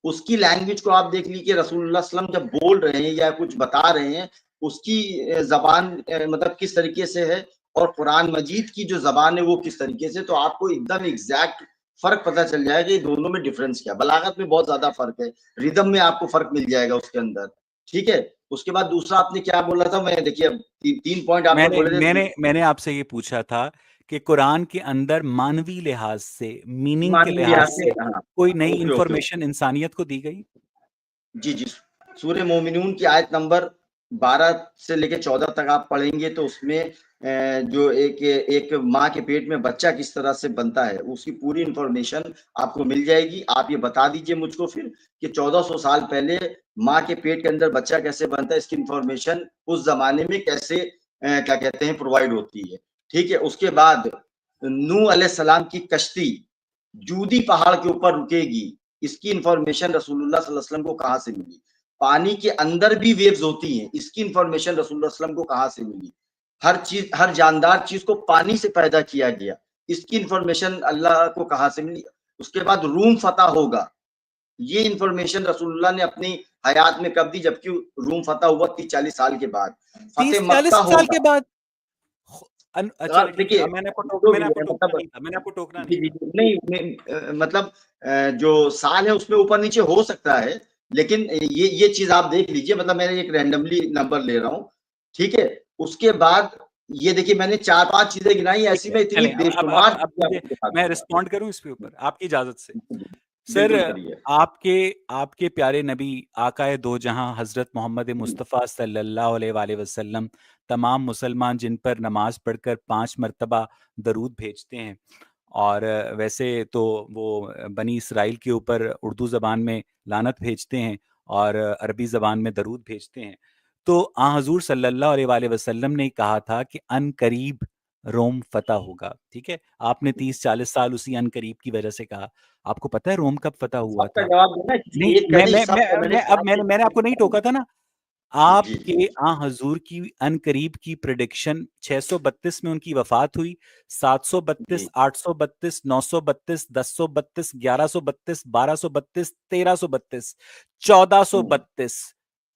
उसकी लैंग्वेज को आप देख लीजिए, रसूलुल्लाह सल्लल्लाहु अलैहि वसल्लम जब बोल रहे हैं या कुछ बता रहे हैं, उसकी जबान मतलब किस तरीके से है, और कुरान मजीद की जो जबान है वो किस तरीके से, तो आपको एकदम एग्जैक्ट फर्क पता चल जाएगा कि दोनों में डिफरेंस क्या। बलागत में बहुत ज्यादा फर्क है, रिदम में आपको फर्क मिल जाएगा उसके अंदर। ठीक है, उसके बाद दूसरा आपने क्या बोला था, मैं देखिए अब तीन पॉइंट आपने बोले थे। मैंने आपसे ये पूछा था कि कुरान के अंदर मानवी लिहाज से, मीनिंग के मानवीय लिहाज लिहाज से से, हाँ, कोई नई ओके ओके। इंफॉर्मेशन इंसानियत को दी गई? जी जी, सूर्य मोमिनून की आयत नंबर 12 से लेके 14 तक आप पढ़ेंगे तो उसमें जो एक माँ के पेट में बच्चा किस तरह से बनता है उसकी पूरी इंफॉर्मेशन आपको मिल जाएगी। आप ये बता दीजिए मुझको फिर कि 1400 साल पहले माँ के पेट के अंदर बच्चा कैसे बनता है, इसकी इंफॉर्मेशन उस जमाने में कैसे क्या कहते हैं प्रोवाइड होती है। ठीक है, उसके बाद नूह अलैहिस्सलाम की कश्ती जूदी पहाड़ के ऊपर रुकेगी, इसकी इंफॉर्मेशन रसूलुल्लाह सल्लल्लाहु अलैहि वसल्लम को कहाँ से मिली। पानी के अंदर भी वेव्स होती हैं, इसकी इंफॉर्मेशन रसूलुल्लाह सल्लल्लाहु अलैहि वसल्लम को कहाँ से मिली। हर चीज, हर जानदार चीज को पानी से पैदा किया गया, इसकी इंफॉर्मेशन अल्लाह को कहाँ से मिली। उसके बाद रूम फतह होगा, ये इंफॉर्मेशन रसूलुल्लाह ने अपनी हयात में कब दी, जबकि रूम फतह हुआ 30-40 साल के बाद। फतेह 30-40 मक्का साल के होगा। बाद? अच्छा ठीक है, देखिए मैंने आपको जो भी टोकना है, मतलब नहीं था, मैंने आपको टोकना जी नहीं जी था। नहीं, मतलब जो साल है उसमें ऊपर नीचे हो सकता है, लेकिन ये चीज आप देख लीजिए, मतलब मैंने एक रैंडमली नंबर ले रहा हूँ। ठीक है, उसके बाद ये देखिए मैंने 4-5 चीजें गिनाई, ठीक ऐसी है, में इतनी चलें बेशुमार अब चीजें मुझे, आपको बता मैं दूंगा। रिस्पॉन्ड करूं इसके ऊपर आपकी इजाजत से। सर, बिल्कुल करिए। आपके प्यारे नबी आकाए दो जहां हजरत मोहम्मद मुस्तफ़ा सल्लल्लाहु अलैहि वसल्लम तमाम मुसलमान जिन पर नमाज पढ़कर 5 मरतबा दरूद भेजते हैं, और वैसे तो वो बनी इसराइल के ऊपर उर्दू ज़बान में लानत भेजते हैं और अरबी ज़बान में दरूद भेजते हैं, तो आ हजूर सल्लल्लाहु अलैहि वसल्लम ने कहा था कि अन करीब रोम फतह होगा। ठीक है, आपने 30-40 साल उसी अन करीब की वजह से कहा। आपको पता है रोम कब फतह हुआ सबका था? जवाब देना, नहीं, किसी एक का नहीं, सबका मैंने अब मैंने आपको नहीं टोका था ना। जी आपके जी आ हजूर की अनकरीब की प्रिडिक्शन 632 में उनकी वफात हुई, 732, जी 832, 932, 1032, 1132, 1232, 1332, 1432,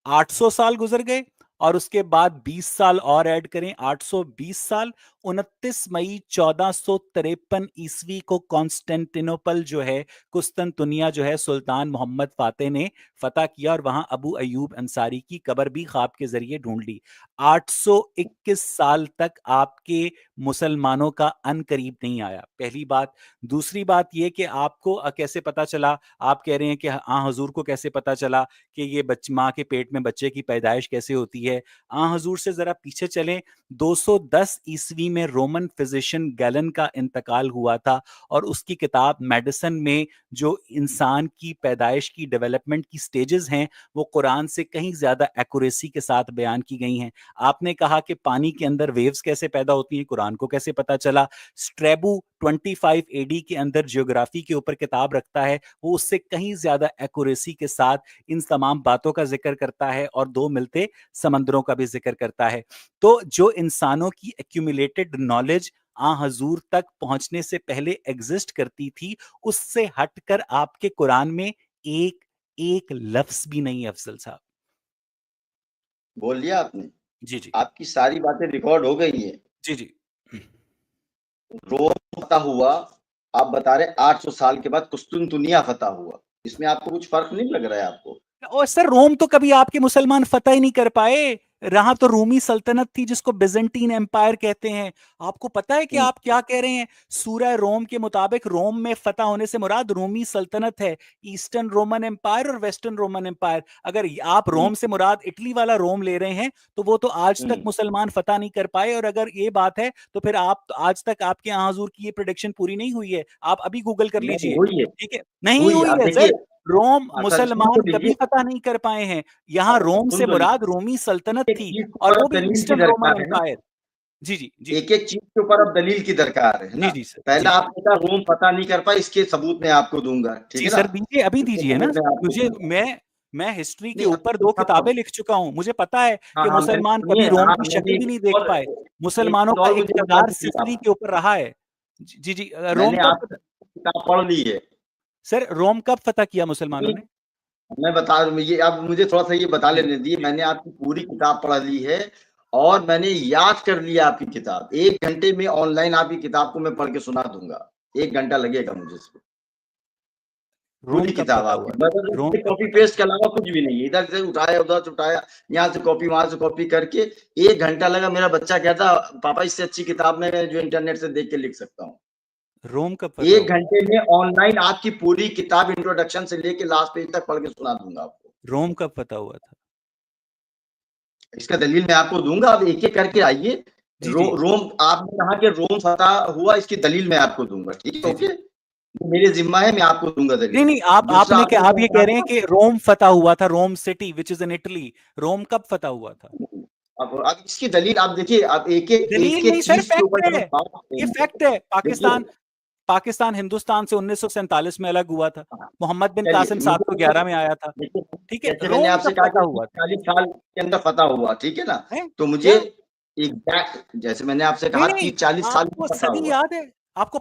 800 साल गुजर गए, और उसके बाद 20 साल और ऐड करें, 820 साल। 29 मई 1453 ईस्वी को कॉन्स्टेंटिनोपल जो है, कुस्तनतुनिया जो है, सुल्तान मोहम्मद फातेह ने फतह किया, और वहां अबू अयूब अंसारी की कब्र भी ख्वाब के जरिए ढूंढ ली। 821 साल तक आपके मुसलमानों का अन करीब नहीं आया, पहली बात। दूसरी बात यह कि आपको कैसे पता चला, आप कह रहे हैं कि हाँ हजूर को कैसे पता चला कि ये माँ के पेट में बच्चे की पैदाइश कैसे होती है। हजूर से जरा पीछे चलें, 210 ईस्वी में रोमन फिजिशियन गैलन का इंतकाल हुआ था, और उसकी किताब मेडिसिन में जो इंसान की पैदाइश की डेवलपमेंट की स्टेजेस हैं वो कुरान से कहीं ज्यादा एक्यूरेसी के साथ बयान की गई हैं। आपने कहा कि पानी के अंदर वेव्स कैसे पैदा होती हैं, कुरान को कैसे पता चला? स्ट्रेबू 25 एडी के अंदर जियोग्राफी के ऊपर किताब रखता है, वो उससे कहीं ज्यादा एक्यूरेसी के साथ इन तमाम बातों का जिक्र करता है, और दो मिलते समंदरों का भी जिक्र करता है। तो जो इंसानों की एक्यूमुलेटेड नॉलेज हजूर तक पहुंचने से पहले एग्जिस्ट करती थी, उससे हटकर आपके कुरान में एक एक लफ्ज भी नहीं है अफजल साहब। बोल लिया आपने, जी जी आपकी सारी बातें रिकॉर्ड हो गई है। जी जी। रोम फतह हुआ, आप बता रहे 800 साल के बाद कुस्तुनतुनिया फतह हुआ, इसमें आपको कुछ फर्क नहीं लग रहा है आपको? और सर रोम तो कभी आपके मुसलमान फतह ही नहीं कर पाए, रहा तो रूमी सल्तनत थी जिसको बिजेंटीन एम्पायर कहते हैं। आपको पता है कि आप क्या कह रहे हैं? सूरह रोम के मुताबिक रोम में फतह होने से मुराद रूमी सल्तनत है, ईस्टर्न रोमन एम्पायर और वेस्टर्न रोमन एम्पायर। अगर आप रोम से मुराद इटली वाला रोम ले रहे हैं तो वो तो आज तक मुसलमान फतह नहीं कर पाए, और अगर ये बात है तो फिर आप आज तक आपके यहाँ हजूर की ये प्रेडिक्शन पूरी नहीं हुई है। आप अभी गूगल कर नहीं लीजिए। हुई है, ठीक है, नहीं हुई। हुई आप है देखिए, सर। रोम अच्छा सुन मुसलमान तो लीजिए, कभी फतह नहीं कर पाए हैं। यहाँ रोम सुन से तो लीजिए, मुराद रोमी सल्तनत एक थी, चीज के और ऊपर वो अब भी दलील की ईस्टर्न रोमन दरकार है ना, एम्पायर। जी जी जी एक एक चीज के ऊपर अब दलील की दरकार है जी ना। जी सर। जी पहला आपने कहा रोम फतह नहीं कर पाई, इसके सबूत मैं आपको दूंगा, ठीक जी है ना, सर, दीजिए, अभी इसके दीजिए ना सबूत मैं आपको मुझे। दूंगा। मैं मैं हिस्ट्री के नहीं अब ऊपर 2 किताबें लिख चुका हूँ। मुझे पता है हाँ कि हाँ मुसलमान कभी सुनिए, रोम हाँ की मैंने शक्ल भी नहीं देख और पाए। एक मुसलमानों चीज का और मुझे बता इक़्तिदार दीजिए सिसिली आप, के ऊपर रहा है। जी, रोम मैंने कब आप किताब पढ़ ली है? सर रोम कब फतह किया मुसलमानों नहीं, ने? मैं बता ये अब मुझे थोड़ा सा ये बता जी। लेने दीजिए। मैंने आपकी पूरी किताब पढ़ ली है और मैंने याद कर लिया आपकी किताब। 1 घंटे में ऑनलाइन आपकी किताब को मैं पढ़ के सुना दूंगा। 1 घंटा लगेगा मुझे इसमें। रोम पूरी कब किताब फतह हुआ आपकी, था? रोम मतलब कब कॉपी फतह हुआ? पेस्ट के अलावा कुछ भी नहीं है। इधर से उठाया, उधर से उठाया, यहाँ से कॉपी, वहां से कॉपी करके 1 घंटा लगा। मेरा बच्चा कहता पापा इससे अच्छी किताब मैं जो इंटरनेट से देख के लिख सकता हूँ। रोम कब फतह 1 हुआ? घंटे में ऑनलाइन आपकी पूरी किताब इंट्रोडक्शन से लेके लास्ट पेज तक पढ़ के सुना दूंगा आपको। रोम कब फतह हुआ था? इसका दलील मैं आपको दूंगा। आप एक-एक करके आइए। जी, जी। रोम आपने कहा कि रोम फतह हुआ, इसकी दलील मैं आपको दूंगा। ठीक है, जी, ओके? जी। मेरे ज़िम्मा है, मैं आपको दूंगा नहीं, दलील। नहीं, दूसरा आपने आप ये कह रहे हैं कहा कि रोम फतह हुआ था, Rome city which is in Italy. Rome कब फतह हुआ था? अब इसकी दलील आप देखिए, आप दलील नहीं एक-एक सर, चीज़ के ऊपर फैक्ट जब है। हम बात करते ये हैं, फैक्ट है। देखिए पाकिस्तान हिंदुस्तान से 1947 में अलग हुआ था। हाँ, मोहम्मद बिन चलिए कासिम मुझे 711 में आया था। देखिए, ठीक है? जैसे मैंने रोम आपसे कब कहा फतह कि हुआ था? 40 साल के अंदर फतह हुआ, ठीक है ना? हैं? तो मुझे क्या? एग्ज़ैक्ट जैसे मैंने आपसे नहीं, कहा नहीं, 30-40 साल में आपको फतह सदी हुआ। याद है? आपको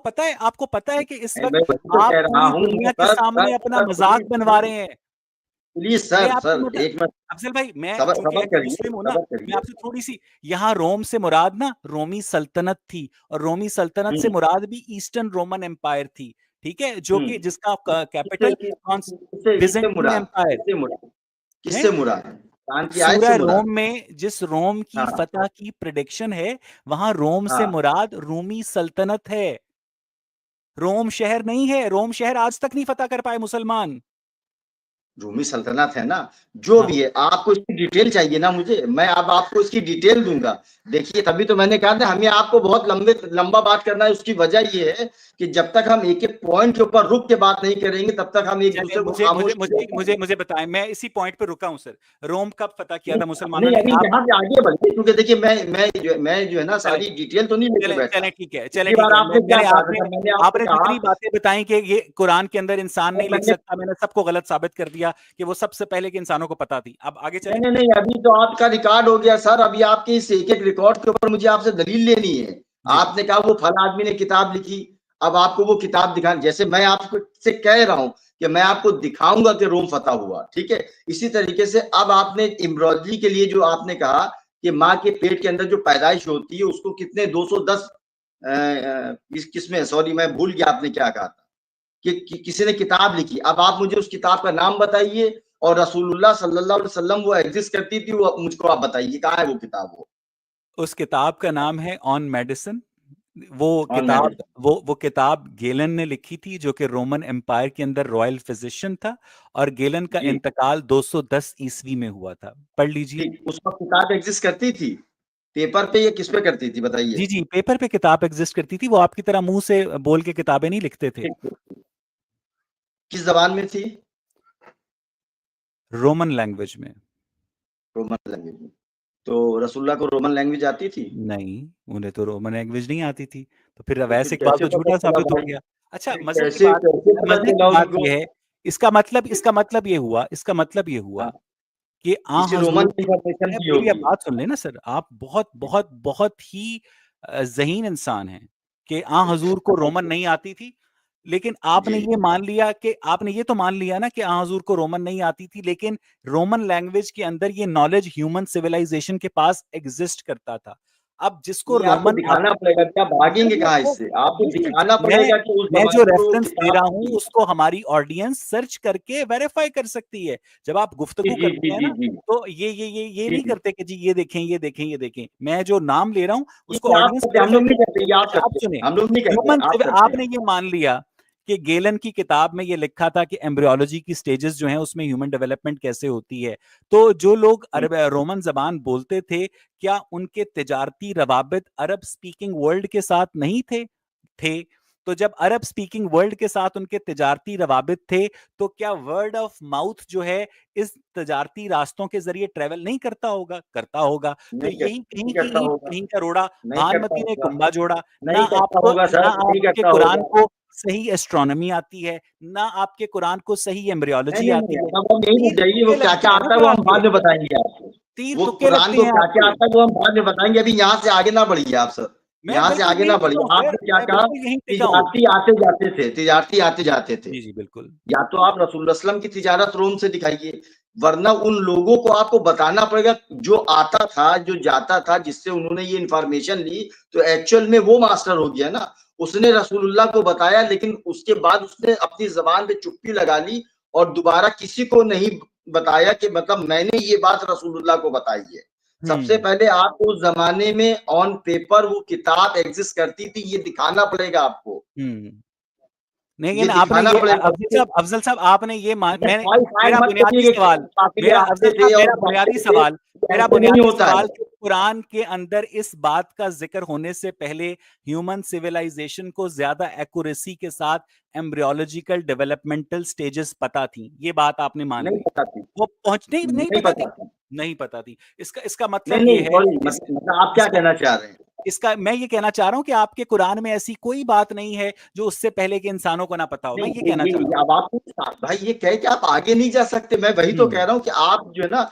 पता है कि इस मैं वक़्त वही तो कह आप रहा पूरी हूँ मैं दुनिया के सर, सामने अपना मज़ाक बनवा रहे हैं। प्लीज़ मैं सर, आपको सर मतलब 1 मिनट अफ़ज़ल भाई, मैं सब्र चूँकि सब्र एक करिए, मुस्लिम हूँ ना, सब्र मैं करिए। आपसे थोड़ी-सी यहाँ रोम से मुराद ना रोमी सल्तनत थी और रोमी सल्तनत से हुँ, मुराद भी ईस्टर्न रोमन एम्पायर थी, ठीक है? जो हुँ। कि जिसका क किससे कैपिटल कॉन्स किससे बिज़ेंटाइन मुराद? एम्पायर किससे मुराद? हैं? किससे मुराद? चाँद की आयत से सूरह मुराद? रोम में जिस रोम की हाँ, फ़तह की प्रेडिक्शन है, वहाँ रोम से हाँ। मुराद रूमी सल्तनत है। रोम शहर नहीं है, रोम शहर आज तक नहीं फ़तह कर पाए मुसलमान। रूमी सल्तनत है ना, जो हाँ। भी है, आपको इसकी डिटेल चाहिए ना मुझे, मैं अब आपको इसकी डिटेल दूँगा। देखिए, तभी तो मैंने कहा था हमें आपको बहुत लंबा बात करना है। उसकी वजह ये है कि जब तक हम एक-एक पॉइंट के ऊपर रुक के बात नहीं करेंगे, तब तक हम चलिए एक-दूसरे को मुझे मुझे खामोश नहीं मुझे कर मुझे पाएँगे। मुझे बताएँ, मैं इसी पॉइंट पे रुका हूँ सर। रोम कब फ़तह किया नहीं, था मुसलमानों नहीं ने? अभी आप यहाँ से आगे बढ़िए, क्योंकि देखिए मैं जो है ना चलें, सारी डिटेल तो नहीं लेके चलें, बैठा। चलें ठीक है, चलें पिछली ठीक बार है। आपने क्या मैंने कहा था, आपने जब मैंने आपसे आपने कहा जितनी बातें बताई कि ये कुरान के अंदर इंसान नहीं जब लिख मैंने सकता, मैंने सबको गलत साबित कर दिया कि वो सबसे पहले के इंसानों को पता थी। अब आगे नहीं, चलें? नहीं, नहीं, अभी तो आपका रिकॉर्ड हो गया सर। अभी आपके इस एक-एक रिकॉर्ड के ऊपर मुझे आपसे दलील लेनी है। जी। आपने कहा वो फला आदमी ने किताब लिखी, अब आपको वो किताब दिखा जैसे मैं आपको से कह रहा हूँ कि मैं आपको दिखाऊँगा कि रोम फतह हुआ, ठीक है? इसी तरीके से अब आपने एम्ब्रॉयडरी के लिए जो आपने कहा कि माँ के पेट के अंदर जो पैदाइश होती है उसको कितने 210 किसमें सॉरी मैं भूल गया आपने क्या कहा था। कि किसी ने किताब लिखी। अब आप मुझे उस किताब का नाम बताइए और रसूलुल्लाह सल्लल्लाहु अलैहि वसल्लम वो एग्ज़िस्ट करती थी, वो मुझको आप बताइए कहाँ है वो किताब वो? उस किताब का नाम है ऑन मेडिसिन। On merit. वो किताब गेलन ने लिखी थी जो कि रोमन एम्पायर के अंदर रॉयल फिजिशियन था और गेलन का जी, इंतकाल 210 ईस्वी में हुआ था। पढ़ लीजिए। ठीक। उस वक़्त किताब एग्ज़िस्ट करती थी? पेपर पे या किस पे करती थी जी, बताइए? जी, पेपर पे किताब एग्ज़िस्ट करती थी। वो आपकी तरह मुँह से बोल के किताबें नहीं लिखते थे। ठीक, ठीक। किस ज़बान में थी? रोमन लैंग्वेज में। रोमन लैंग्वेज में। तो रसूलुल्लाह को रोमन लैंग्वेज आती थी? नहीं, उन्हें तो रोमन लैंग्वेज नहीं आती थी। तो फिर तो फिर वैसे इकबाल कैसे तो पता झूठा चला साबित हो भाई? गया। अच्छा फिर कैसे कैसे पता मज़े की चला बात उनको? ये है, इसका मतलब ये हुआ हाँ, कि किसी रोमन हज़ूर ने इन्फॉर्मेशन दी मेरी अब होगी। बात सुन लें ना सर, आप बहुत बहुत बहुत ही ज़हीन इंसान हैं कि हज़ूर को रोमन नहीं आती थी, लेकिन जी। आपने ये तो मान लिया ना कि हज़ूर को रोमन नहीं आती थी, लेकिन रोमन लैंग्वेज के अंदर ये नॉलेज ह्यूमन सिविलाइज़ेशन के पास एग्ज़िस्ट करता था। अब जिसको नहीं, आपको रोमन दिखाना आती पड़ेगा कि आप सर भागेंगे कहाँ इससे? आपको ऑब्वियसली दिखाना मैं पड़ेगा कि उस मैं जो ज़माने में वो रेफ़रेंस दे किताब रहा हूँ थी। उसको हमारी ऑडियंस सर्च करके वेरीफ़ाई कर सकती है। जब आप जी, गुफ्तगू जी, करते जी, हैं जी, ना, जी। तो ये जी, नहीं जी। करते कि जी ये देखें, ये देखें, ये देखें। मैं जो नाम ले रहा हूँ उसको ये आप ऑडियंस करते हैं, हम वेरीफ़ाई लोग नहीं कर करते, सकती है। ये आप अच्छा आप करते सुनें, हैं। हम लोग नहीं करते, आप करते हैं। आपने ये मान लिया कि गेलन की किताब में ये लिखा था कि एम्ब्रियोलॉजी की स्टेजेस जो हैं उसमें ह्यूमन डेवलपमेंट कैसे होती है। तो जो लोग हुँ, रोमन ज़बान बोलते थे, क्या उनके तिजारती रवाबित अरब स्पीकिंग वर्ल्ड के साथ नहीं थे? थे। तो जब अरब स्पीकिंग वर्ल्ड के साथ उनके तिजारती रवाबित थे, तो क्या वर्ड ऑफ माउथ जो है इस तिजारती रास्तों के जरिए ट्रेवल नहीं करता होगा? करता होगा। तो यही नहीं कहीं की करता ही होगा, कहीं का रोड़ा नहीं करता भानुमति ने होगा, कुंभा जोड़ा। नहीं करता होगा ना सर, नहीं आपके करता कुरान होगा। को सही एस्ट्रोनॉमी आती है, ना आपके कुरान को सही एम्ब्रियोलॉजी नहीं, आती है। अब हम यही रुक तीर जाइए, वो तुक्के क्या लगते क्या हैं ना आता है फिर वो हम आपके, बाद में बताएंगे आपको। तीर वो तुक्के कुरान लगते को हैं क्या क्या आपके। आता है वो हम बाद में बताएंगे, अभी यहाँ से आगे ना बढ़िए आप सर, मैं यहाँ से बिल्कुल आगे यहीं ना टिका बढ़िए। हूँ सर, आपने क्या मैं कहा, बिल्कुल यहीं टिका हूँ। तिजारती आते जाते थे, तिजारती आते जाते थे। जी, जी, बिल्कुल। या तो आप रसूल असलम की तिजारत रोम से दिखाइए, वरना उन लोगों को आपको बताना पड़ेगा जो आता था, जो जाता था, जिससे उन्होंने ये इंफॉर्मेशन ली, तो एक्चुअल में वो मास्टर हो गया ना। उसने रसूलुल्लाह को बताया, लेकिन उसके बाद उसने अपनी जबान पे चुप्पी लगा ली और दोबारा किसी को नहीं बताया कि मतलब मैंने ये बात रसूलुल्लाह को बताई है। सबसे पहले आपको उस जमाने में ऑन पेपर वो किताब एग्जिस्ट करती थी, ये दिखाना पड़ेगा आपको, ये लेकिन आपने दिखाना ये पड़ेगा। अफजल साहब आपने ये मैंने फाइल मेरा मत बुनियादी करिए कि सवाल, काफिले आते थे और मेरा जाते बुनियादी थे, सवाल, मेरा ऐसे नहीं बुनियादी होता सवाल है। कि कुरान के अंदर इस बात का जिक्र होने से पहले ह्यूमन सिविलाइजेशन को ज्यादा एक्यूरेसी के साथ एम्ब्रियोलॉजिकल डेवलपमेंटल स्टेजेस पता थी, ये बात आपने मान नहीं ली। पता थी, वो पहुंचने नहीं नहीं पता थी, पता था। नहीं पता थी। इसका इसका नहीं मतलब ये नहीं है, सॉरी, मतलब आप क्या इसका कहना चाह रहे हैं? इसका मैं ये कहना चाह रहा हूं कि आपके कुरान में ऐसी कोई बात नहीं है जो उससे पहले के इंसानों को ना पता हो, मैं नहीं ये कहना चाह रहा अब आप भाई ये कहे कि आप आगे नहीं जा सकते, मैं वही तो हूँ। कह रहा हूँ कि आप जो है ना,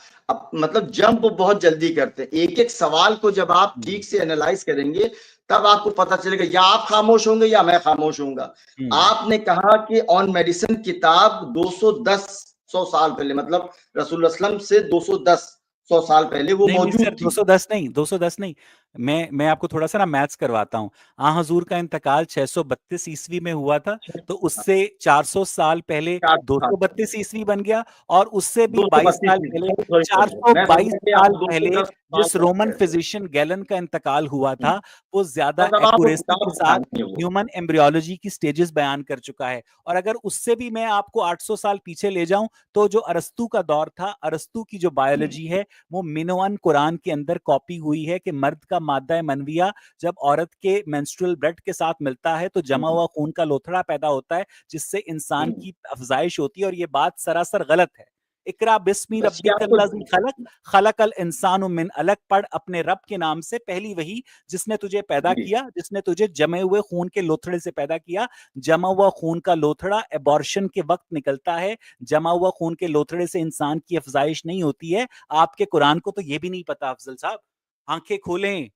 मतलब जंप बहुत जल्दी करते हैं। एक एक सवाल को जब आप ठीक से एनालाइज करेंगे, तब आपको पता चलेगा, या आप खामोश होंगे या मैं खामोश होऊंगा। आपने कहा कि ऑन मेडिसिन किताब 210 100 साल पहले, मतलब रसूल असलम से 210 100 साल पहले वो नहीं नहीं मौजूद सर, थी। 210 नहीं, 210 नहीं। मैं आपको थोड़ा सा ना मैथ्स करवाता हूँ। हजूर का इंतकाल 632 ईस्वी में हुआ था, तो उससे 400 साल पहले 232 ईस्वी बन गया, और उससे भी 22 साल 232 पहले मैं 422 समझा कि साल आप पहले 210 साल जिस बात रोमन कर रहे फिजिशियन गैलन का इंतकाल हुआ हैं। था, वो ज्यादा बस अब आपको एक्यूरेसी के किताब साथ दिखानी है वो। ह्यूमन एम्ब्रियोलॉजी की स्टेजेस बयान कर चुका है। और अगर उससे भी मैं आपको 800 साल पीछे ले जाऊं, तो जो अरस्तू का दौर था, अरस्तू की जो बायोलॉजी है, वो मिनोअन कुरान के अंदर कॉपी हुई है कि मर्द का मादा मनविया जब औरत के मेंस्ट्रुअल ब्लड के साथ मिलता है तो जमा हुआ खून का लोथड़ा पैदा होता है, जिससे इंसान की अफजाइश होती है, और ये बात सरासर गलत है। इकरा बिस्मी बस ये आपको रब्बिकल्लज़ी खलक, खलकल इंसानु मिन अलक, पढ़ अपने रब के नाम से, पहली वही जिसने तुझे पैदा जी, किया, जिसने तुझे जमे हुए खून के लोथड़े से पैदा किया। जमा हुआ खून का लोथड़ा एबॉर्शन के वक्त निकलता है, जमा हुआ खून के लोथड़े से इंसान की अफजाइश नहीं होती है। आपके कुरान को तो ये भी नहीं पता अफजल साहब, आंखें खोलें।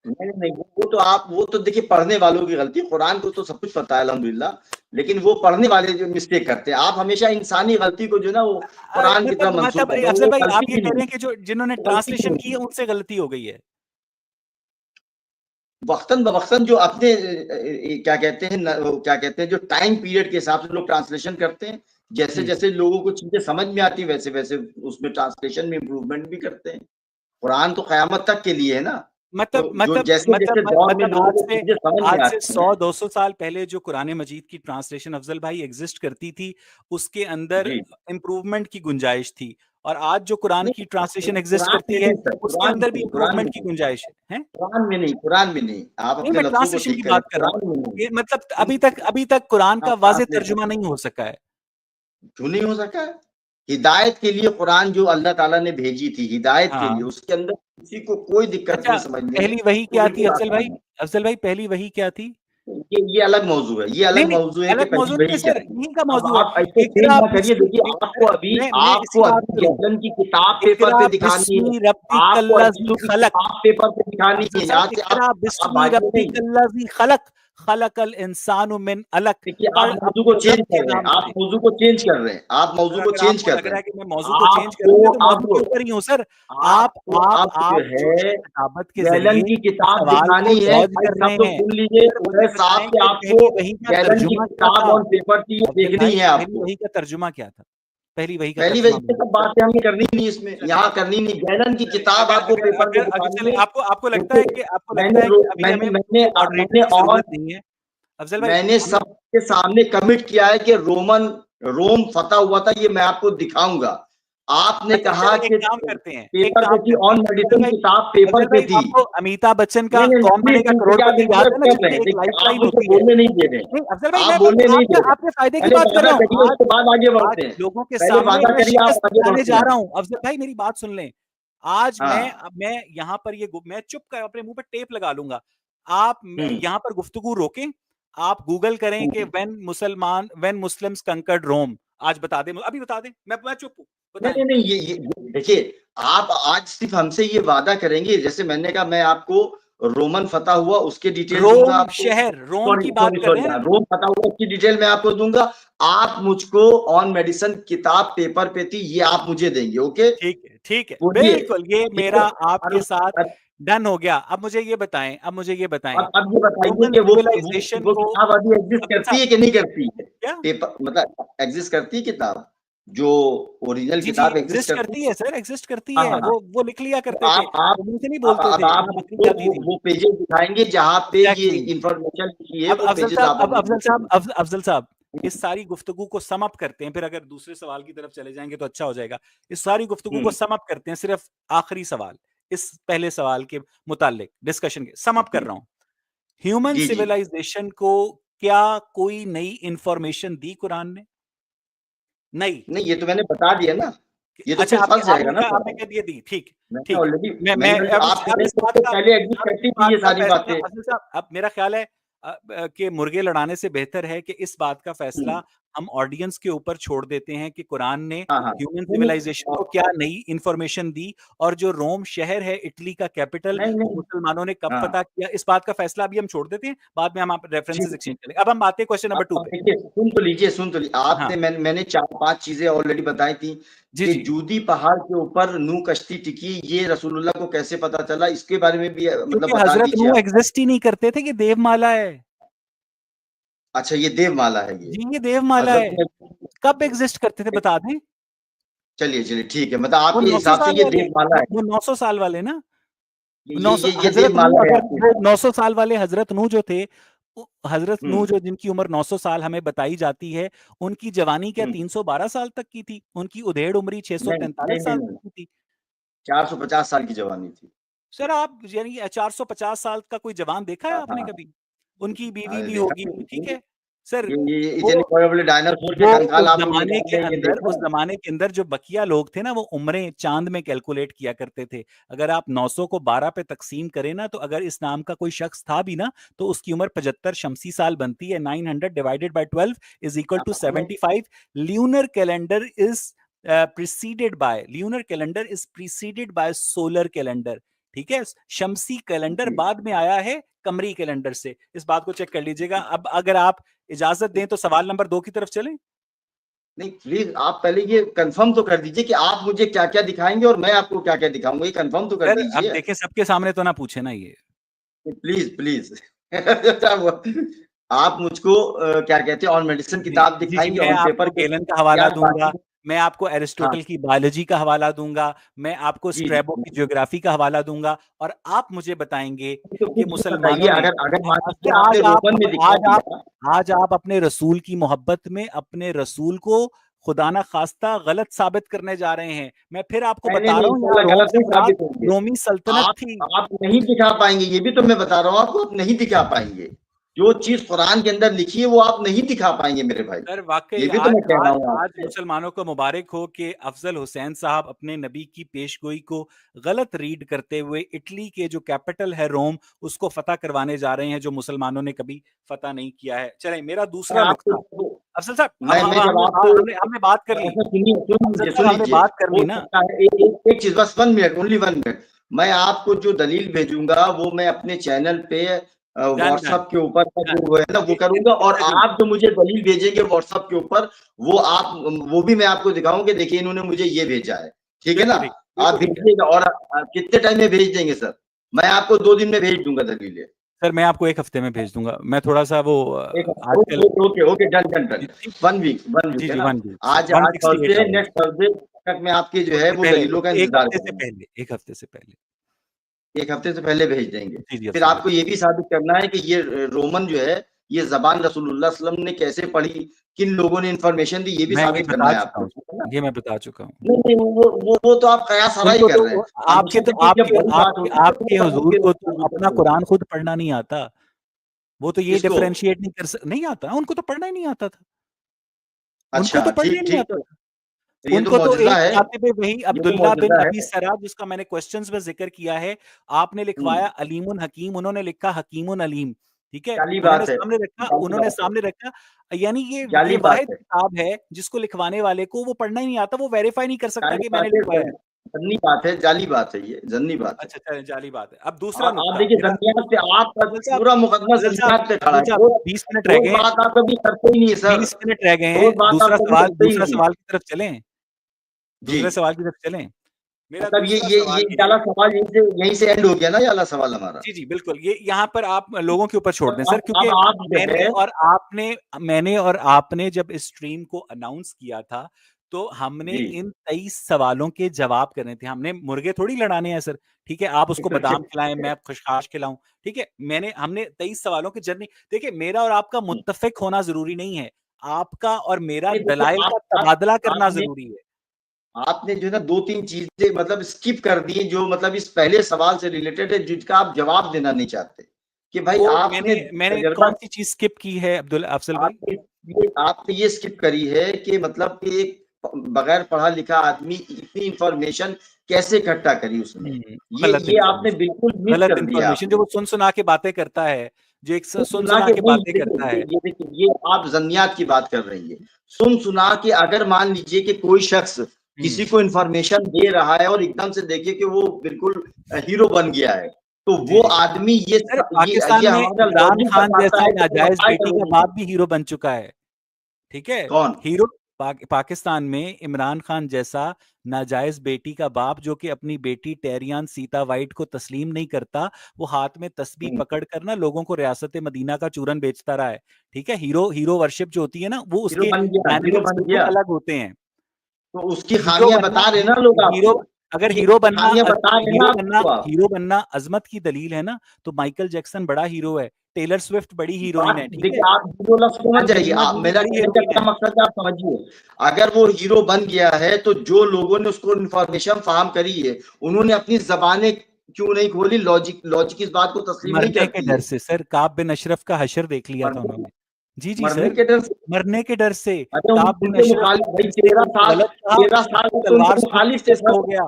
नहीं वो तो देखिए पढ़ने वालों की गलती है। कुरान को तो सब कुछ पता है अल्हम्दुलिल्लाह, लेकिन वो पढ़ने वाले जो मिस्टेक करते हैं। आप हमेशा इंसानी गलती को जो ना वो कुरान की तरफ मंसूब मतलब करते हो, अफजल वो भाई आप गलती ये भी कह रहे नहीं हैं कि जो जिन्होंने है, गलती भी ट्रांसलेशन की नहीं है है। उनसे गलती हो गई है। वक्तन बवक्तन जो अपने क्या कहते हैं क्या कहते हैं, जो टाइम पीरियड के हिसाब से लोग ट्रांसलेशन करते हैं, जैसे जैसे लोगों को चीजें समझ में आती है, वैसे वैसे उसमें ट्रांसलेशन में इम्प्रूवमेंट भी करते हैं। कुरान तो कयामत तक के लिए है ना। तो जो जैसे जैसे दौर में लोगों को चीजें समझ में आज से आती 100-200 साल पहले जो कुरान मजीद की ट्रांसलेशन अफजल भाई एग्जिस्ट करती थी, उसके अंदर जी, इम्प्रूवमेंट की गुंजाइश थी। और आज जो कुरान की ट्रांसलेशन एग्जिस्ट कुरान करती में है, नहीं सर, उसके कुरान अंदर में भी नहीं, कुरान में इम्प्रूवमेंट की नहीं, गुंजाइश है? कुरान में नहीं, कुरान में नहीं। आप नहीं, अपने मैं लफ्जों को ट्रांसलेशन की ठीक करें, बात कर रहा हूँ। कुरान में नहीं। ये मतलब क्यों अभी तक कुरान का आप वाज़ेह ट्रांसलेशन तर्जुमा नहीं हो सका है। क्यों नहीं हो सका है? हिदायत के लिए कुरान जो अल्लाह ताला ने भेजी थी, हिदायत के लिए, हाँ। उसके अंदर किसी को कोई दिक्कत अच्छा, नहीं समझने में, पहली वही वो क्या थी बिल्कुल अफजल भाई? आसान है। अफजल भाई पहली वही क्या थी? ये अलग मौजू है, ये नहीं, अलग नहीं, मौजू है कि अलग पहली मौजूद नहीं वही क्या सर, थी। यही का अब मौजू है। आप ऐसे चेंज इकरा ना करिए, बिस्मी देखिए अरे मैं इसी आपको बात अभी पे हूँ। गैलन की किताब पेपर इकरा पे दिखानी है, बिस्मी आपको रब्बिकल्लज़ी हदीसों की खलक। किताब पेपर पे दिखानी अफजल है, साहब, यहाँ से इकरा आप बिस्मी भागिए नहीं। रब्बिकल्लज़ी खलक, खलकल इंसानु मिन अलक, देखिए आप पढ़ मौजू को अपने रब चेंज के कर रहे हैं, नाम आप से। मौजू को चेंज कर रहे हैं, आप मौजू सर को अगर चेंज आपको कर लग रहे रहा हैं। है कि मैं मौजू को चेंज कर रहा आपको हूँ, मैं तो मौजू के अब ऊपर ही हूँ सर। आपको अब जो आप जो है किताबत के गैलन जरिए की किताब सवाल को दिखानी है। डॉज भाई कर रहे सब लोग हैं, सुन लीजिए, सर मुझे उवैस साहब बताएं से कि आपको पहली वही का गैलन की तर्जुमा क्या किताब था? ऑन पेपर की अफजल देखनी भाई है पहली आपको। वही का तर्जुमा क्या था? पहली वही का पहली वही तर्जुमा ये मुझे सब बातें हमने करनी नहीं, इसमें चलिए यहाँ करनी नहीं। गैलन की चलिए किताब अगर आपको अगर पेपर पे अगर अगर दिखानी चलिए है। आपको लगता है कि अभी हमें मॉडरेटर मैंने की और जरूरत नहीं है अफजल भाई? मैंने हमें सबके सामने कमिट किया है कि रोम फतह हुआ था, ये मैं आपको दिखाऊंगा। आपने अच्छा, कहा चलो कि एक काम करते हैं, एक पेपर काम पे थी, करते ऑन हैं। मेडिसिन भाई, किताब पेपर अफजल पे भाई, थी। आपको अमिताभ बच्चन का नहीं, कौन प्लीज बनेगा प्लीज, आप करोड़पति याद है ना, इंटरप्ट कर रहे जिसकी हैं। एक देखिए, लाइफ आप लाइन मुझे होती है। बोलने नहीं दे रहे हैं। नहीं अफजल भाई, आप मैं बोलने नहीं दे आपके रहे। आपके फायदे की पहले बात कर वादा रहा हूँ। करिए, आज उसके बाद आगे आज बढ़ते हैं। लोगों के पहले सामने वादा मैं करिए, आप शिकस्त आगे दिखाने बढ़ते जा हैं। रहा हूँ। अफजल भाई मेरी बात सुन लें। आज हाँ। मैं मैं यहाँ पर ये मैं चुप कर अपने मुंह पर टेप लगा लूंगा। आप हम्म यहाँ पर गुफ्तगू रोकें। आप गूगल करें कि हम्म। व्हेन मुस्लिम्स कंकर्ड रोम। आज बता दें, अभी बता दें, मैं चुप हूँ, नहीं बताएं। नहीं नहीं, ये देखिए, आप आज सिर्फ हमसे ये वादा करेंगे, जैसे मैंने कहा, मैं आपको रोमन फतह हुआ उसके डिटेल दूंगा रोम आपको। शहर, रोम सॉरी की बात सॉरी कर सॉरी, रहे हैं हाँ, ना। रोम फतह हुआ उसकी डिटेल मैं आपको दूंगा। आप मुझको ऑन मेडिसिन किताब पेपर पे थी, ये आप मुझे देंगे। ओके, ठीक है, ठीक है, बोलिए। बिल्कुल, ये ठीक मेरा है। आपके साथ अब डन हो गया। अब मुझे ये बताएं, अब ये बताइए रोमन कि सिविलाइजेशन वो को। किताब अभी एग्जिस्ट अफजल करती साहब, है कि नहीं करती है? क्या? पेपर मतलब एग्जिस्ट करती है किताब, जो ओरिजिनल जी, किताब एग्जिस्ट एग्जिस्ट करती करती है? है सर, एग्जिस्ट करती हाँ है। हाँ हाँ। वो लिख लिया तो करते थे, आप वो मुंह से नहीं अब बोलते अब थे, आप वहाँ बकरी मुझको जाती थी। वो पेजेस दिखाएंगे जहां पे ये एग्जैक्टली। इंफॉर्मेशन लिखी है, अब वो अफजल पेजेस साहब, आप अब अभी अफजल साहब, दिखाइए। अफजल साहब, इस सारी गुफ्तगू को सम अप करते हैं, फिर अगर दूसरे सवाल की तरफ चले जाएंगे तो अच्छा हो जाएगा। इस सारी गुफ्तगू को हम्म। सम अप करते हैं, सिर्फ आखिरी सवाल इस पहले सवाल के मुतालिक डिस्कशन के सम अप कर जी रहा हूं। ह्यूमन जी जी। सिविलाइजेशन को क्या कोई नई इंफॉर्मेशन दी कुरान ने? नहीं। नहीं, ये तो मैंने बता दिया ना। ये तो अच्छा, फिर आपने फंस जाएगा आपने ना कहा, आपने सवाल। कह दिया दी, ठीक। मैंने ठीक है। ऑलरेडी मैं मैंने अब आप कह अब रहे इस हैं बात उससे का पहले एग्जिस्ट अब इस करती थी बात ये का सारी फैसला बातें। अफजल साहब, अब मेरा ख्याल है कि मुर्गे लड़ाने से बेहतर है कि इस बात का हम्म। फैसला हम ऑडियंस के ऊपर छोड़ देते हैं कि कुरान ने हाँ हाँ। ह्यूमन नहीं सिविलाइजेशन को क्या नई इंफॉर्मेशन दी, और जो रोम शहर है इटली का कैपिटल, नहीं वो नहीं। मुसलमानों ने कब हाँ, फतह किया, इस बात का फैसला अभी हम छोड़ देते हैं। बाद में हम आप रेफरेंसेस ठीक। एक्सचेंज करेंगे। अब हम आते हैं क्वेश्चन नंबर 2 अब पे। देखिए, सुन तो लीजिए, हाँ, आपने मैंने चार पांच चीजें ऑलरेडी बताई थी जी कि जी। जूदी पहाड़ के ऊपर नूह कश्ती टिकी, ये रसूलुल्लाह को कैसे पता चला, इसके बारे में भी मतलब क्योंकि बता हजरत दीजिए नूह आप। एग्जिस्ट ही नहीं करते थे कि देवमाला है। अच्छा, ये देवमाला है ये? जी, ये देवमाला हजरत है। ने कब एग्जिस्ट करते थे बता दें? चलिए चलिए, ठीक है, मतलब वो आपके 900 हिसाब से साल ये वाले, देवमाला है। वो 900 साल वाले ना। ये 900 ये ये हजरत देवमाला नूह, है अगर आपके वो हिसाब 900 साल वाले हजरत नूह जो थे, हजरत से? नूह जो जिनकी उम्र 900 साल हमें बताई जाती है, उनकी जवानी क्या हम्म। 312 साल तक की थी? उनकी उधेड़ उम्री नहीं नहीं 643 नहीं साल नहीं, तक की थी। 450 साल की जवानी थी। सर आप यानी 450 साल का कोई जवान देखा है हाँ आपने हाँ। कभी? उनकी बीवी अरे भी देखा होगी, ठीक नहीं, है सर। ये वो इतने बड़े बड़े डायनासोर के वो कंकाल आप लोग निकाल रहे हैं, ये देखा। उस जमाने के अंदर जो बकिया लोग थे ना, वो उम्रें चांद में कैलकुलेट किया करते थे। अगर आप 900 को 12 पे तकसीम करें ना, तो अगर इस नाम का कोई शख्स था भी ना, तो उसकी उम्र 75 शमसी साल बनती है। 900 divided by 12 is equal to आपने 75। Lunar calendar is preceded by solar calendar. ठीक है, शमसी कैलेंडर जी। बाद में आया है कमरी कैलेंडर से। इस बात को चेक कर लीजिएगा। अब अगर आप इजाजत दें तो सवाल नंबर 2 की तरफ चलें। नहीं, प्लीज आप पहले ये कंफर्म तो कर दीजिए कि आप मुझे क्या क्या दिखाएंगे और मैं आपको क्या क्या दिखाऊंगा, ये कंफर्म तो कर सर अब दीजिए। देखें, सबके सामने तो ना पूछे ना ये। Please please. आप मुझको क्या कहते हैं, ऑन मेडिसिन जी किताब जी जी, दिखाएंगे, मैं ऑन पेपर आपको पे गेलन का या हवाला दूंगा, बाकी। मैं आपको हाँ एरिस्टोटल की बायोलॉजी का हवाला दूंगा, मैं आपको जी। स्ट्रैबो की ज्योग्राफी का हवाला दूंगा, और आप मुझे बताएंगे तो कि कुछ भी बताइए, मुसलमानों ने अगर अगर मान लीजिए अच्छा, आपने रोमन में दिखा दिया। आज आप अपने रसूल की मोहब्बत में अपने रसूल को खुदा ना खास्ता गलत साबित करने जा रहे हैं। मैं फिर आपको नहीं नहीं बता नहीं, रहा हूँ, यहाँ इंशाल्लाह रोम गलत से नहीं मुराद साबित होंगे। रोमी सल्तनत थी। आप नहीं दिखा पाएंगे, ये भी तो मैं बता रहा हूँ आपको, आप नहीं दिखा पाएंगे। जो चीज कुरान के अंदर लिखी है वो आप नहीं दिखा पाएंगे मेरे भाई। सर वाकई ये भी तो आज मैं कह आज रहा हूँ आज आपसे। मुसलमानों को मुबारक हो कि अफजल हुसैन साहब अपने नबी की पेशगोई को गलत रीड करते हुए इटली के जो कैपिटल है रोम, उसको फतह करवाने जा रहे हैं, जो मुसलमानों ने कभी फतह नहीं किया है। चलें, मेरा दूसरा नुक्ता। आपको अफजल साहब, अब मैं जब हमने आपको हमने हमने बात कर ली। ऐसा अफजल साहब, हमने सुन लीजिए, बात कर हो ली ना। सकता है एक चीज, बस 1 मिनट, ओनली 1 मिनट। मैं आपको जो दलील भेजूंगा वो मैं अपने चैनल पे डन डन व्हाट्सएप के ऊपर का डन। जो है ना वो करूंगा, और जी आप जो मुझे दलील भेजेंगे व्हाट्सएप के ऊपर, वो भी मैं आपको दिखाऊंगा, देखिए इन्होंने मुझे ये भेजा है। ठीक है ना? बिल्कुल ठीक, आप बिल्कुल ठीक है। भेजिएगा, और कितने टाइम में भेज देंगे सर? मैं आपको 2 दिन में भेज दूंगा दलीलें। सर मैं आपको एक हफ्ते में भेज दूंगा। मैं थोड़ा सा वो एक, ओके आजकल। Okay okay okay, done done done. जी जी 1 वीक जी, है ना? 1 वीक सर, आज 168 थर्सडे है, आवर्स। नेक्स्ट थर्सडे तक मैं आपके जो है उससे वो पहले, दलीलों का एक इंतजार हफ्ते से करूंगा। पहले, एक हफ्ते से पहले। 1 हफ्ते से पहले भेज देंगे। जी जी फिर अफजल भाई। आपको ये भी साबित करना है कि ये रोमन जो है ये ज़बान रसूलुल्लाह सल्लल्लाहु अलैहि वसल्लम ने कैसे पढ़ी, किन लोगों ने इन्फॉर्मेशन दी, ये भी मैं ये साबित करना बता है चुका आपको, हूँ, ठीक है ना? ये मैं बता चुका हूँ। नहीं, वो तो आप कयास हराई उनको कर तो रहे हैं। आपके हमेशा तो देखिए जब आपके बड़ी बात आपके होती है आपके तो हुजूर को तो अपना होती है। कुरान खुद पढ़ना नहीं आता। वो तो ये किसको? डिफरेंशिएट नहीं आता, उनको तो पढ़ना ही नहीं आता था। उनको अच्छा, तो पढ़ना ही ठीक, नहीं ठीक। आता था। तो ये तो उनको तो मौजज़ा एक है, कातिबे वही ये तो अब्दुल्लाह बिन मौजज़ा अबी है। सराह, जिसका मैंने क्वेश्चंस में ज़िक्र किया है, आपने हुँ, लिखवाया अलीमुन हकीम, उन्होंने लिखा हकीमुन अलीम, ठीक है? जाली बात है, जाली उन्होंने बात है, सामने रखा, यानी ये जाली बात वाहिद है, किताब है जिसको लिखवाने वाले को वो पढ़ना ही नहीं आता, वो वेरीफाई नहीं कर सकता जाली कि बात मैंने है, लिखवाया है। ज़न्नी बात है, जाली बात है ये, ज़न्नी बात है। अच्छा, चलें, जाली बात है। अब दूसरा आप नुक्ता देखिए मेरा, ज़न्नियात पे आपका अफ़ज़ल साहब, पूरा मुकदमा अफ़ज़ल साहब, ज़न्नियात पे खड़ा अफ़ज़ल है। साहब, ठोस 20 मिनट रह ठोस गए हैं, बात आप कभी करते ही नहीं है सर, 20 मिनट रह गए ठोस हैं, बात आप कभी करते ही दूसरा नहीं है। सवाल की तरफ चलें? जी, दूसरे सवाल की तरफ चलें? मेरा मतलब दूसरा ये सवाल है, वाला सवाल यहीं से एंड हो गया ना, ये वाला सवाल हमारा। जी, जी, बिल्कुल। ये यहाँ पर आप लोगों के ऊपर छोड़ दें सर, अब क्योंकि आप जो है मैंने और आपने जब इस स्ट्रीम को अनाउंस किया था, तो हमने जी, इन 23 सवालों के जवाब करने थे। हमने मुर्गे थोड़ी लड़ाने हैं सर, ठीक है? आप उसको बादाम खिलाएँ, मैं खशखाश खिलाऊँ, ठीक है? हमने 23 सवालों की जर्नी, देखिए, मेरा और आपका मुत्तफ़िक होना ज़रूरी नहीं है। आपका और मेरा नहीं देखो दलाइल का आप तबादला करना आपने ज़रूरी है। आपने जो है ना 2-3 चीज़ें मतलब स्किप कर दी जो मतलब इस पहले सवाल से रिलेटेड है जिसका आप जवाब देना नहीं चाहते। कि भाई वो आपने मैंने तजर्बा कौन-सी चीज़ स्किप की है अफ़ज़ल भाई? आपने ये स्किप करी है कि मतलब कि एक बगैर पढ़ा-लिखा आदमी इतनी इन्फॉर्मेशन कैसे इकट्ठा करी उसने? गलत ये आपने इन्फॉर्मेशन, बिल्कुल मिस गलत कर दिया इन्फॉर्मेशन जो आपने। वो सुन-सुना के बातें करता है, जो एक सुन-सुना सुन-सुना के के नहीं बातें करता देखिए है। ये देखिए ये आप ज़न्नियात की बात कर रही हैं। सुन-सुना के अगर मान लीजिए कि कोई शख्स हुँ। किसी को इन्फॉर्मेशन दे रहा है और एकदम से देखिए कि वो बिल्कुल हीरो बन गया है, तो जी, वो जी। आदमी ये अरे, स पाकिस्तान ये में हमारा इमरान लॉजिक खान बताता जैसा है कि तुम नाजायज़ अप्लाई बेटी का करोगे बाप भी हीरो बन चुका है, ठीक है? कौन? हीरो पाकिस्तान में इमरान खान जैसा नाजायज़ बेटी का बाप, जो कि अपनी बेटी टेरियान सीता वाइट को तस्लीम नहीं करता, वो हाथ में तस्बीह हुँ, पकड़ कर ना लोगों को रियासत मदीना का चूरन बेचता रहा है, ठीक है? हीरो वर्शिप जो होती है ना, वो उसके हीरो डायनामिक्स बन बिल्कुल गया। अलग होते हैं। तो उसकी हीरो खामियाँ बनना बता रहे ही ना लोग हीरो आपको। अगर ये हीरो बनना खामियाँ बता रहे ना आपको आप। हीरो बनना अज़मत की दलील है ना, तो माइकल जैक्सन बड़ा हीरो है, टेलर स्विफ्ट बड़ी हीरोइन बात है, ठीक है? देखिए आप हीरो लफ्ज़ को मत जाइए। एंजेलिना आप जूली मेरा बड़ी कहने का हीरोइन क्या है। मकसद है आप समझिए। अगर वो हीरो बन गया है तो जो लोगों ने उसको इन्फॉर्मेशन फ़राहम करी है, उन्होंने अपनी ज़बानें क्यों नहीं खोली? लॉजिक इस बात को तस्लीम नहीं मरने के करती डर है। से सर, काब बिन अशरफ का हशर देख लिया था मरने उन्होंने। जी, जी मरने सर, के डर से मरने के डर से, अच्छा काब बिन उनके अशरफ मुखालिफ भाई जिसने उनको गलत कहा, 13 साल उसकी तक तो उनके तलवार सूख के मुखालिफ थे खुश्क सर। हो गया।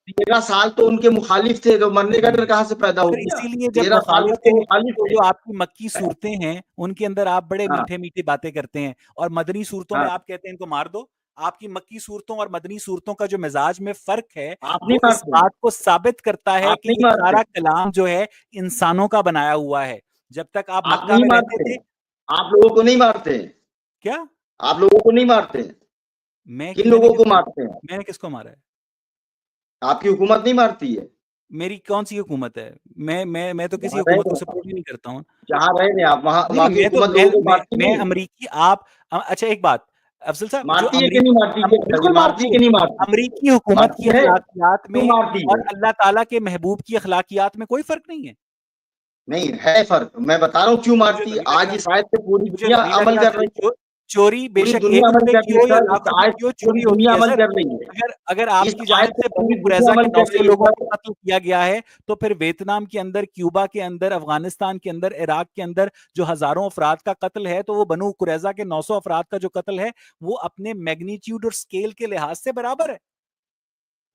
13 साल तो उनके मुखालिफ थे, तो मरने का डर हुँ। कहाँ से पैदा हो सर, गया? इसीलिए जब 13 साल मुखालिफ तक थे, वो मुखालिफ तो थे। जो आपकी मक्की सूरतें हैं, उनके अंदर आप बड़े हाँ, मीठे-मीठी बातें करते हैं, और मदनी सूरतों में हाँ। आप कहते हैं इनको मार दो। आपकी मक्की सूरतों और मदनी सूरतों का जो मिज़ाज में फ़र्क है, आप नहीं वो इस मारते हैं, बात को साबित करता है आप कि नहीं ये मारते सारा हैं, कलाम जो है, इंसानों का बनाया हुआ है। जब तक आप आप मक्का नहीं में रहते मारते थे। हैं, आप लोगों को नहीं मारते हैं, क्या? आप लोगों को नहीं मारते हैं। किन लोगों को मारते हैं? मैंने किसको मारा है? आपकी हुकूमत नहीं मारती है। मेरी कौन-सी हुकूमत है? मैं तो किसी जहाँ रह हुकूमत रहे को हैं आप, सपोर्ट ही नहीं करता हूँ। जहाँ रह रहे हैं आप, वहाँ नहीं, वहाँ नहीं, की हुकूमत लोगों को मारती मैं नहीं है? अमरीकी, अच्छा, एक बात, अफ़ज़ल साहब, जो मारती है कि नहीं अमरीकी मारती ये बताइए, बिल्कुल मारती मारती है है। कि नहीं मारती? अमरीकी हुकूमत की मारती है? अख़लाक़ियात क्यों में मारती और है? अल्लाह ताला के महबूब की अख़लाक़ियात में कोई फ़र्क नहीं है। नहीं, है फ़र्क। मैं बता रहा हूँ क्यों मुझे मारती तो है। नहीं आज लगता इस आयत पे पूरी मुझे दुनिया तो नहीं अमल लगता कर सर, रही है। चोरी पूरी बेशक 1 दुनिया अमल रुपए कर की रही है हो या सर, इस लाख रुपए आयत की हो, पूरी चोरी होती दुनिया है अमल सर। कर रही है। अगर अगर इस आपकी आयत जानिब पे से पूरी बनु दुनिया कुरैज़ा के अमल कर 900 रही है लोगों को सर। कत्ल किया गया है, तो फिर वियतनाम के अंदर, क्यूबा के अंदर, अफ़गानिस्तान के अंदर, इराक के अंदर जो हज़ारों अफ़राद का कत्ल है, तो वो बनु कुरैज़ा के 900 अफ़राद का जो कत्ल है, वो अपने मैग्नीट्यूड और स्केल के लिहाज़ से बराबर है।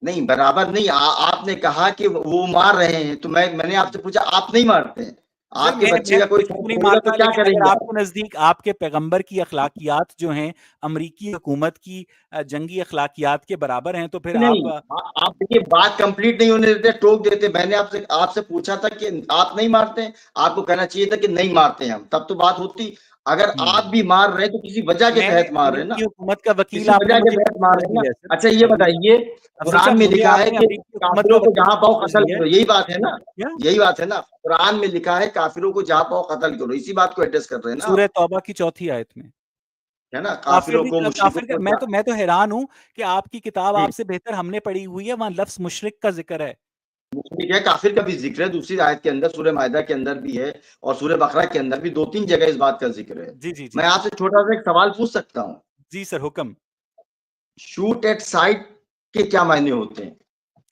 नहीं, बराबर नहीं। आपने कहा कि वो मार रहे हैं, तो मैंने आपसे पूछा आप नहीं मारते हैं। सर, आपके बच्चे मैं का तो कोई किसी को शौक नहीं होगा तो मारता, क्या लेकिन अगर करेंगे आप? आपके नज़दीक आपके पैगंबर की अखलाकियात जो हैं, अमरीकी हुकूमत की जंगी अखलाकियात के बराबर हैं, तो फिर नहीं, आप आप देखिए बात कंप्लीट नहीं होने देते, टोक देते। मैंने आपसे आपसे पूछा था कि आप नहीं मारते हैं, आपको कहना चाहिए था कि नहीं मारते हैं हम, तब तो बात होती। अगर आप भी मार रहे हैं तो किसी वजह के मैंने तहत मार रहे हैं ना, अमरीकी हुकूमत का वकील, किसी आपने वजह के मुझे तहत क्यों मार समझ रहे हैं ना। लिया है सर? अच्छा ये बताइए, अफ़ज़ल कुरान साहब, में मुझे लिखा है आपने कि अमरीकी हुकूमत का काफिरों को वकील जहाँ क्यों पाओ समझ कत्ल लिया है? करो, यही बात है ना? क्या? यही बात है ना? कुरान में लिखा है काफिरों को जहाँ पाओ कत्ल करो, इसी बात को एड्रेस कर रहे हैं ना आप, सूरह तौबा की 4थी आयत में। है ना? काफ़िर काफिरों को, नहीं, मुशरिकों को मैं तो हैरान हूँ कि आपकी किताब जी, आपसे बेहतर हमने पढ़ी हुई है, वहाँ लफ्ज़ मुशरिक का ज़िक्र है। उसमें क्या काफिर का भी जिक्र है दूसरी आयत के अंदर, सूरह मायदा के अंदर भी है और सूरह बकरा के अंदर भी 2-3 जगह इस बात का जिक्र है। जी, जी, मैं जी। आपसे छोटा सा एक सवाल पूछ सकता हूँ? जी सर, हुक्म। शूट एट साइट के क्या मायने होते हैं?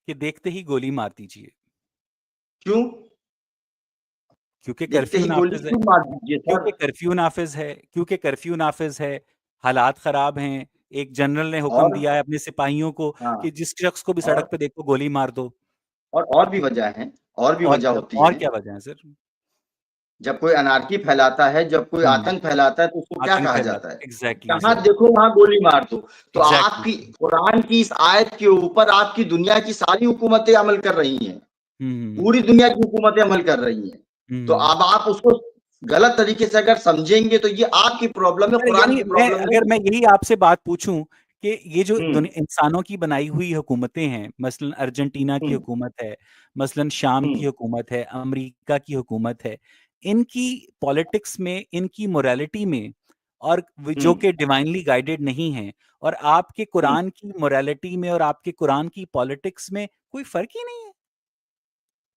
कि देखते ही गोली मार दीजिए। क्यों? क्योंकि देखते कर्फ्यू ही गोली नाफ़िज़ है। क्यों मार दीजिए क्योंकि सर? कर्फ्यू नाफ़िज़ है, क्योंकि कर्फ्यू नाफ़िज़ है, हालात ख़राब हैं, एक जनरल ने हुक्म और दिया है अपने सिपाहियों को हाँ, कि जिस शख्स को भी सड़क और पे देखो गोली मार दो। और भी वजह हैं, और भी वजह होती और हैं। क्या वजह है सर? जब कोई अनार्की फैलाता है, जब कोई हुँ, आतंक फैलाता है तो उसको क्या आतंक कहा जाता फैलाता है? एग्ज़ैक्टली जहाँ सर, देखो वहाँ गोली मार दो। तो एग्ज़ैक्टली आपकी सर। कुरान की इस आयत के ऊपर आपकी दुनिया की सारी हुकूमतें अमल कर रही हैं। हुँ, हुँ, हुँ। पूरी दुनिया की हुकूमतें अमल कर रही हैं। तो हुँ। अब आप उसको गलत तरीके से अगर समझेंगे तो ये आपकी प्रॉब्लम है, सर कुरान यानी की प्रॉब्लम नहीं। मैं यही आपसे बात पूछूं कि ये जो हुँ, इंसानों की बनाई हुई हुकूमतें हैं, मसलन अर्जेंटीना की हुँ, हुकूमत है, मसलन शाम हुँ, की हुकूमत है, अमेरिका की हुकूमत है, इनकी पॉलिटिक्स में, इनकी मोरालिटी में और हुँ, जो कि डिवाइनली गाइडेड नहीं है और आपके हुँ। कुरान की मोरालिटी में और आपके कुरान की पॉलिटिक्स में कोई फर्क ही नहीं है।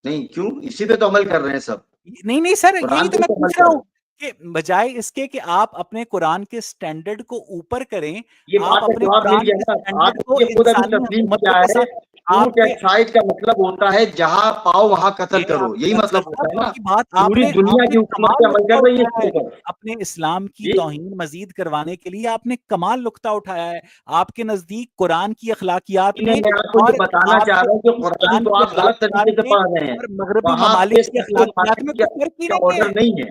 नहीं क्यों? इसी पे तो अमल कर रहे हैं सब। नहीं, नहीं सर, यही कुरान तो पे मैं ही तो अमल पूछ रहा कर रहे हूँ हैं। कि बजाय इसके कि आप अपने कुरान के स्टैंडर्ड को ऊपर करें, ये आप बात का अपने जवाब मिल कुरान गया के ना, स्टैंडर्ड को आपने ये खुद अभी इंसानी तस्लीम हुकूमतों किया के है। साथ शूट आपके एट साइट का मतलब होता है जहाँ पाओ वहाँ कत्ल ये करो, यही अफ़ज़ल मतलब होता साहब है ना। आपकी बात पूरी दुनिया आपने की कमाल हुकूमतें अमल नुक्ता कर रही है उठाया इसके है। ऊपर। अपने इस्लाम की जी, तौहीन मज़ीद करवाने के लिए आपने कमाल नुक्ता उठाया है। आपके नज़दीक कुरान की अखलाकियात नहीं, में मैं आपको ये और बताना चाह आपके रहा हूँ कि कुरान हिंदुस्तान को की आप गलत अखलाकियात तरीके से में पढ़ रहे हैं। और मग़रबी वहाँ पे ममालिक की सबको अखलाकियात मारने में कोई फ़र्क ही का नहीं ऑर्डर है। नहीं है।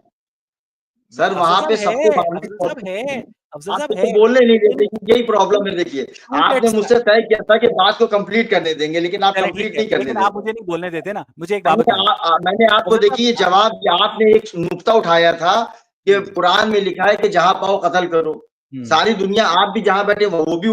सर अफ़ज़ल वहाँ साहब पे सबको है, मारने अफ़ज़ल का साहब ऑर्डर है, नहीं है। अफ़ज़ल आप साहब मुझको है। बोलने नहीं लेकिन देते कि यही प्रॉब्लम शूट है देखिए। शूट आपने एट मुझसे तय किया था कि बात को कंप्लीट करने देंगे, लेकिन आप चलें ठीक कंप्लीट है, नहीं करने लेकिन दे आप रहे। मुझे नहीं बोलने देते ना। मुझे एक बात मैंने बताएँ। मैंने आपको अफ़ज़ल देखिए ये साहब जवाब दिया, आपने एक नुक्ता उठाया था कि हुँ, कुरान में लिखा है कि जहाँ पाओ कत्ल करो। हुँ। सारी दुनिया आप भी जहाँ बैठे वो भी